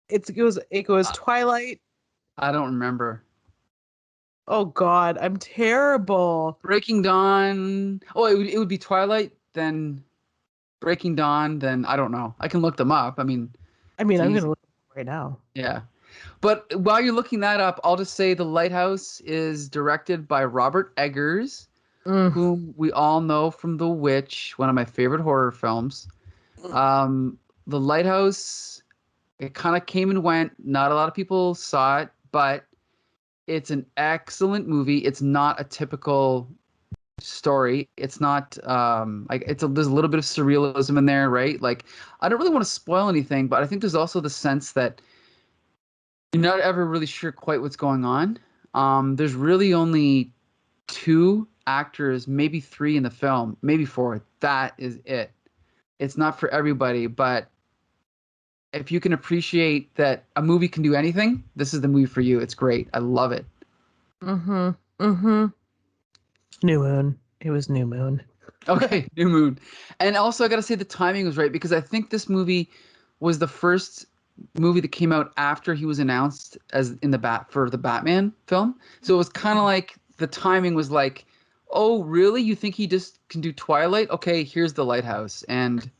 It goes Twilight. I don't remember. Oh God, I'm terrible. Breaking Dawn. Oh, it would be Twilight, then Breaking Dawn, then I don't know. I can look them up. I mean, I'm gonna look right now. yeah. But while you're looking that up, I'll just say The Lighthouse is directed by Robert Eggers, whom we all know from The Witch, one of my favorite horror films. The Lighthouse, it kind of came and went. Not a lot of people saw it, but it's an excellent movie. It's not a typical story. It's not there's a little bit of surrealism in there, right? Like I don't really want to spoil anything, but I think there's also the sense that you're not ever really sure quite what's going on. There's really only 2 actors, maybe 3 in the film, maybe 4. That is it. It's not for everybody, but if you can appreciate that a movie can do anything, this is the movie for you. It's great. I love it. Mm-hmm. Mm-hmm. New Moon. It was New Moon. Okay, New Moon. And also I gotta say the timing was right because I think this movie was the first movie that came out after he was announced as in for the Batman film. So it was kind of like the timing was like, oh really? You think he just can do Twilight? Okay, here's The Lighthouse. And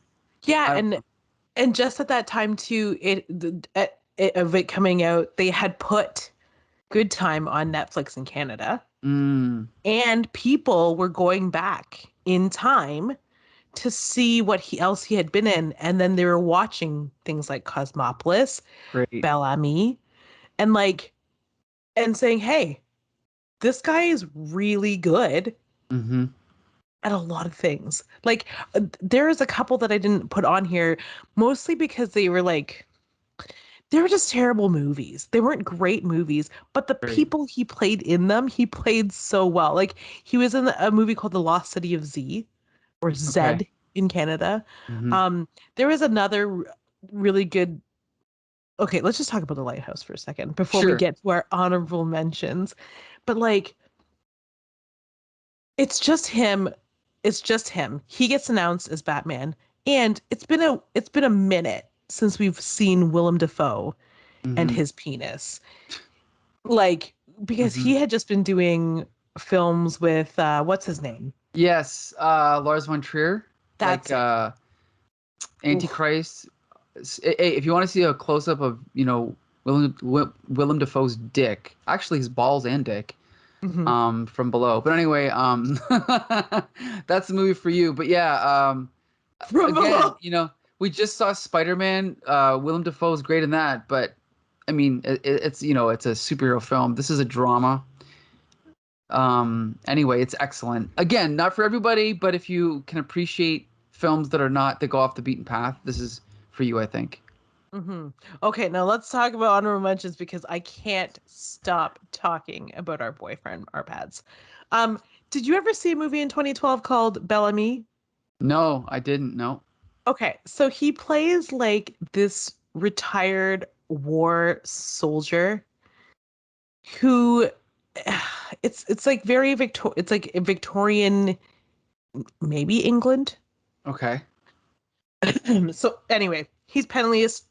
Yeah, and just at that time too, of it coming out, they had put Good Time on Netflix in Canada, and people were going back in time to see what else he had been in, and then they were watching things like Cosmopolis, great. Bel Ami, and saying, "Hey, this guy is really good." Mm-hmm. At a lot of things. Like there is a couple that I didn't put on here, mostly because they were just terrible movies. They weren't great movies, but the Great. people he played in them, he played so well. Like he was in a movie called The Lost City of Z, or Zed Okay. in Canada. Mm-hmm. There was another really good. Okay, let's just talk about The Lighthouse for a second before we Sure. get to our honorable mentions. But like, it's just him. It's just him. He gets announced as Batman, and it's been a minute since we've seen Willem Dafoe and Mm-hmm. his penis. Like because Mm-hmm. he had just been doing films with what's his name? Yes, Lars von Trier. That's like Antichrist. Hey, if you want to see a close up of Willem Dafoe's dick, actually his balls and dick, from below. But anyway, that's the movie for you. But yeah, From again, below. we just saw Spider-Man. Willem Dafoe is great in that, but I mean, it's it's a superhero film. This is a drama. Anyway, it's excellent. Again, not for everybody, but if you can appreciate films that go off the beaten path, this is for you, I think. Okay, now let's talk about honorable mentions because I can't stop talking about our boyfriend, our Patz. Um, did you ever see a movie in 2012 called Bellamy? No, I didn't. No. Okay, so he plays like this retired war soldier who it's like it's like a Victorian, maybe England. Okay. So anyway, he's penniless.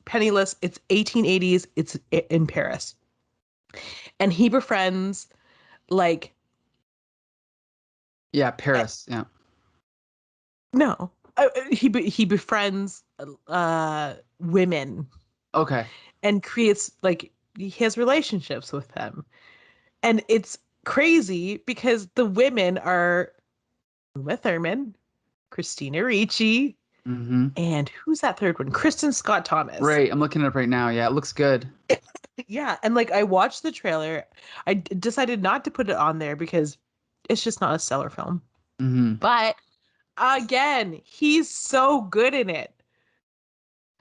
It's 1880s. It's in Paris. And he befriends like Yeah, eh, Paris. Yeah. no. He befriends women Okay. and creates like he has relationships with them. And it's crazy because the women are Uma Thurman, Christina Ricci, Mm-hmm. and who's that third one? Kristen Scott Thomas. Right. I'm looking it up right now. Yeah, it looks good. Yeah, and like I watched the trailer. Decided not to put it on there because it's just not a stellar film. Mm-hmm. But again, he's so good in it.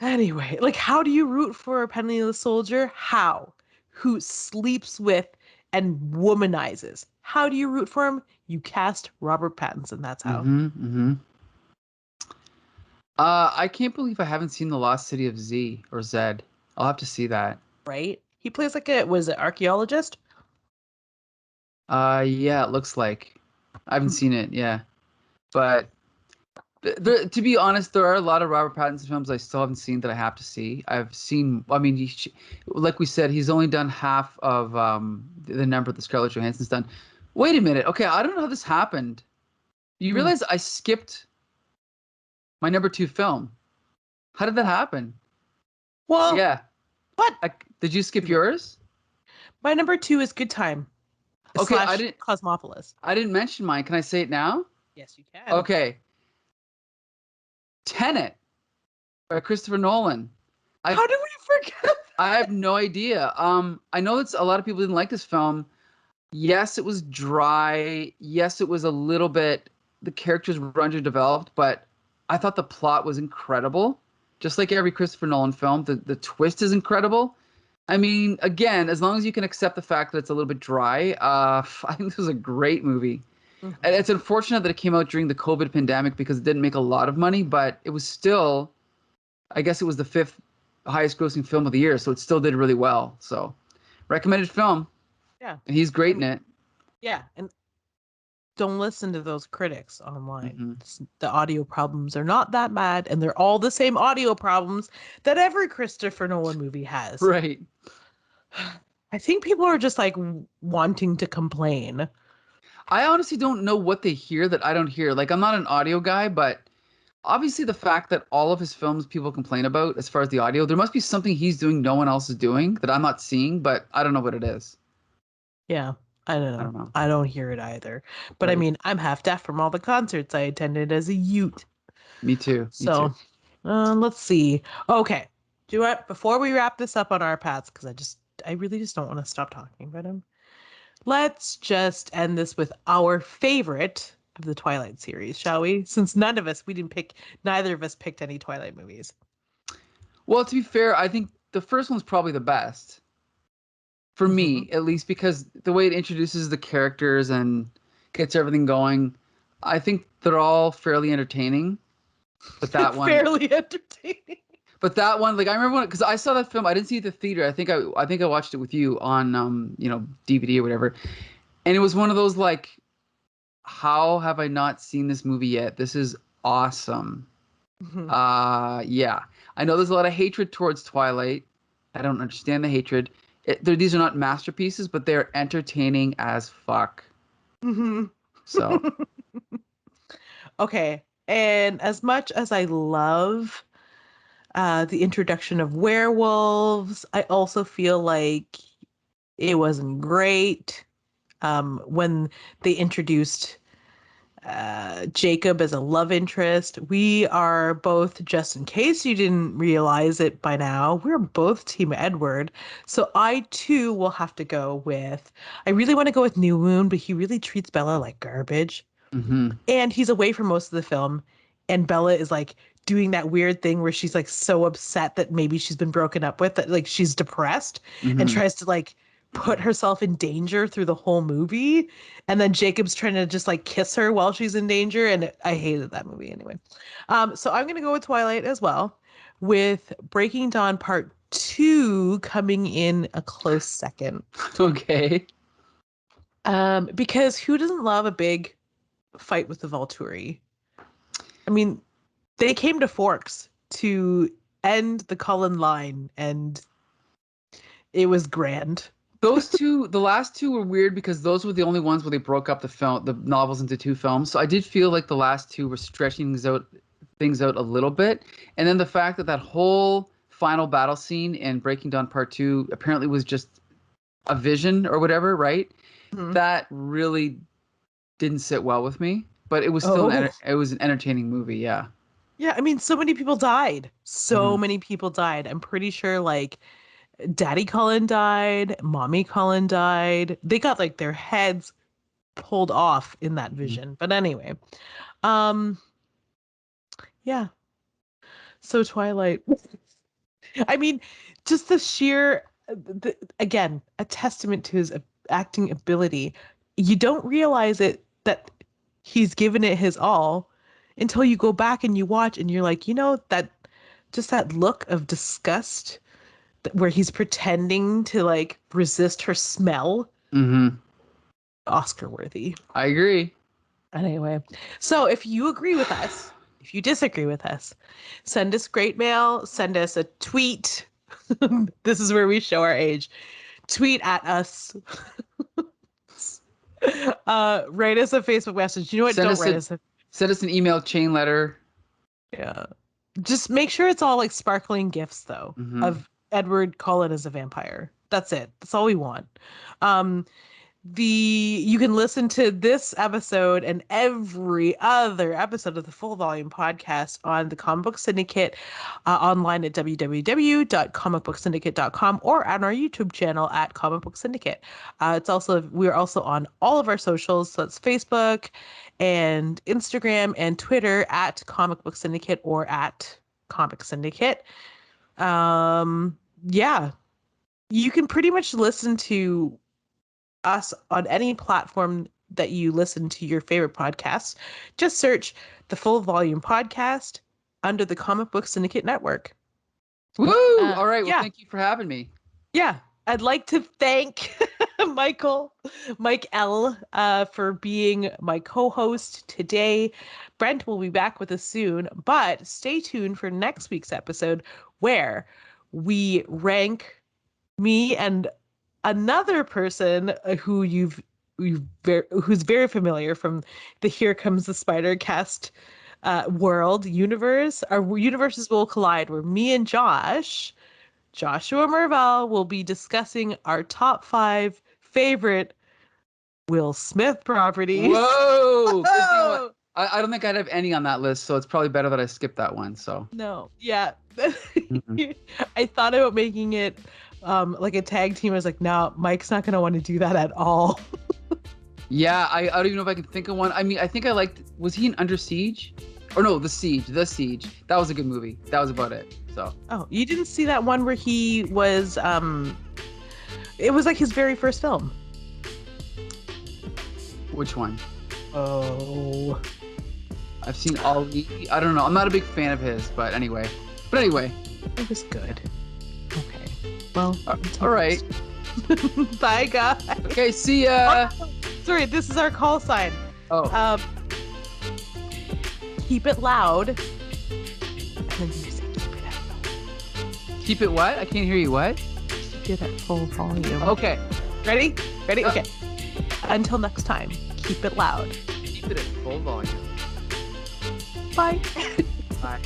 Anyway, like how do you root for a penniless soldier? How? Who sleeps with and womanizes. How do you root for him? You cast Robert Pattinson. That's how. Mm-hmm. Mm-hmm. I can't believe I haven't seen The Lost City of Z or Zed. I'll have to see that. Right? He plays like a was it archaeologist? Yeah, it looks like. I haven't seen it, yeah. But to be honest, there are a lot of Robert Pattinson films I still haven't seen that I have to see. I've seen, I mean, like we said, he's only done half of the number that Scarlett Johansson's done. Wait a minute. Okay, I don't know how this happened. You realize I skipped my number 2 film. How did that happen? Well, Yeah. what? Did you skip yours? My number 2 is Good Time. Okay, I didn't Cosmopolis. I didn't mention mine. Can I say it now? Yes, you can. Okay. Tenet by Christopher Nolan. How did we forget? I have no idea. I know it's a lot of people didn't like this film. Yes, it was dry. Yes, it was a little bit. The characters were underdeveloped, but I thought the plot was incredible. Just like every Christopher Nolan film, the twist is incredible. I mean, again, as long as you can accept the fact that it's a little bit dry, I think this was a great movie. Mhm. And it's unfortunate that it came out during the COVID pandemic because it didn't make a lot of money, but it was still, I guess it was the 5th highest grossing film of the year, so it still did really well. So, recommended film. Yeah. And he's great in it. Yeah, and don't listen to those critics online. Mm-hmm. The audio problems are not that bad, and they're all the same audio problems that every Christopher Nolan movie has. Right. I think people are just like wanting to complain. I honestly don't know what they hear that I don't hear. Like, I'm not an audio guy, but obviously the fact that all of his films people complain about as far as the audio, there must be something he's doing no one else is doing that I'm not seeing, but I don't know what it is. Yeah, I don't know. I don't hear it either. But right. I mean, I'm half deaf from all the concerts I attended as a youth. Me too. So, let's see. Okay, before we wrap this up on our Patz, because I really just don't want to stop talking about him. Let's just end this with our favorite of the Twilight series, shall we? Since neither of us picked any Twilight movies. Well, to be fair, I think the first one's probably the best. For me, at least, because the way it introduces the characters and gets everything going, I think they're all fairly entertaining. But that one, fairly entertaining. But that one, like I remember because I saw that film, I didn't see it at the theater. I think I watched it with you on DVD or whatever, and it was one of those like, how have I not seen this movie yet? This is awesome. Yeah, I know there's a lot of hatred towards Twilight. I don't understand the hatred. These are not masterpieces, but they're entertaining as fuck. So. Okay. And as much as I love the introduction of werewolves, I also feel like it wasn't great when they introduced Jacob as a love interest. We are both, just in case you didn't realize it by now, we're both Team Edward. So I too will have to go with, I really want to go with New Moon, but he really treats Bella like garbage. And he's away for most of the film. And Bella is like doing that weird thing where she's like so upset that maybe she's been broken up with, that like she's depressed and tries to like put herself in danger through the whole movie. And then Jacob's trying to just like kiss her while she's in danger. And I hated that movie anyway. So I'm going to go with Twilight as well, with Breaking Dawn Part 2 coming in a close second. Okay. Because who doesn't love a big fight with the Volturi? I mean, they came to Forks to end the Cullen line, and it was grand. Those two, the last two were weird because those were the only ones where they broke up the novels into 2 films. So I did feel like the last 2 were stretching things out a little bit. And then the fact that that whole final battle scene in Breaking Dawn Part 2 apparently was just a vision or whatever, right? Mm-hmm. That really didn't sit well with me. But it was still it was an entertaining movie, yeah. Yeah, I mean, so many people died. So many people died. I'm pretty sure like Daddy Cullen died, Mommy Cullen died. They got like their heads pulled off in that vision. But anyway, yeah. So Twilight. I mean, just the sheer, again, a testament to his acting ability. You don't realize it that he's given it his all until you go back and you watch and you're like, you know, that just that look of disgust where he's pretending to like resist her smell. Oscar worthy. I agree. Anyway, so if you agree with us, if you disagree with us, send us great mail, send us a tweet. This is where we show our age. Tweet at us. Write us a Facebook message. You know what? Send us an email chain letter. Yeah. Just make sure it's all like sparkling gifts though of Edward Cullen as a vampire. That's it. That's all we want. You can listen to this episode and every other episode of the Full Volume podcast on the Comic Book Syndicate online at www.comicbooksyndicate.com or on our YouTube channel at Comic Book Syndicate. We're also on all of our socials. So that's Facebook and Instagram and Twitter at Comic Book Syndicate or at Comic Syndicate. Yeah, you can pretty much listen to us on any platform that you listen to your favorite podcasts. Just search the Full Volume podcast under the Comic Book Syndicate Network. Woo! All right. Well, thank you for having me. Yeah. I'd like to thank Mike L, for being my co-host today. Brent will be back with us soon, but stay tuned for next week's episode where we rank me and another person who's very familiar from the Here Comes the Spider cast world universe. Our universes will collide where me and Joshua Mervell will be discussing our top 5 favorite Will Smith properties. Whoa! I don't think I'd have any on that list, so it's probably better that I skip that one. So no, yeah. I thought about making it like a tag team. I was like, no, Mike's not gonna want to do that at all. Yeah, I don't even know if I can think of one. I mean, I think I liked. Was he in Under Siege? Or no, The Siege. That was a good movie. That was about it. So. Oh, you didn't see that one where he was? It was like his very first film. Which one? Oh. I've seen all the. I don't know. I'm not a big fan of his, but anyway. It was good. Okay. Well. All right. Bye, guys. Okay. See ya. Oh, sorry, this is our call sign. Oh. Keep it loud. And then you say keep it at full. Keep it what? I can't hear you. What? Keep it at full volume. Okay. Ready? Okay. Until next time, keep it loud. Keep it at full volume. Bye. Bye.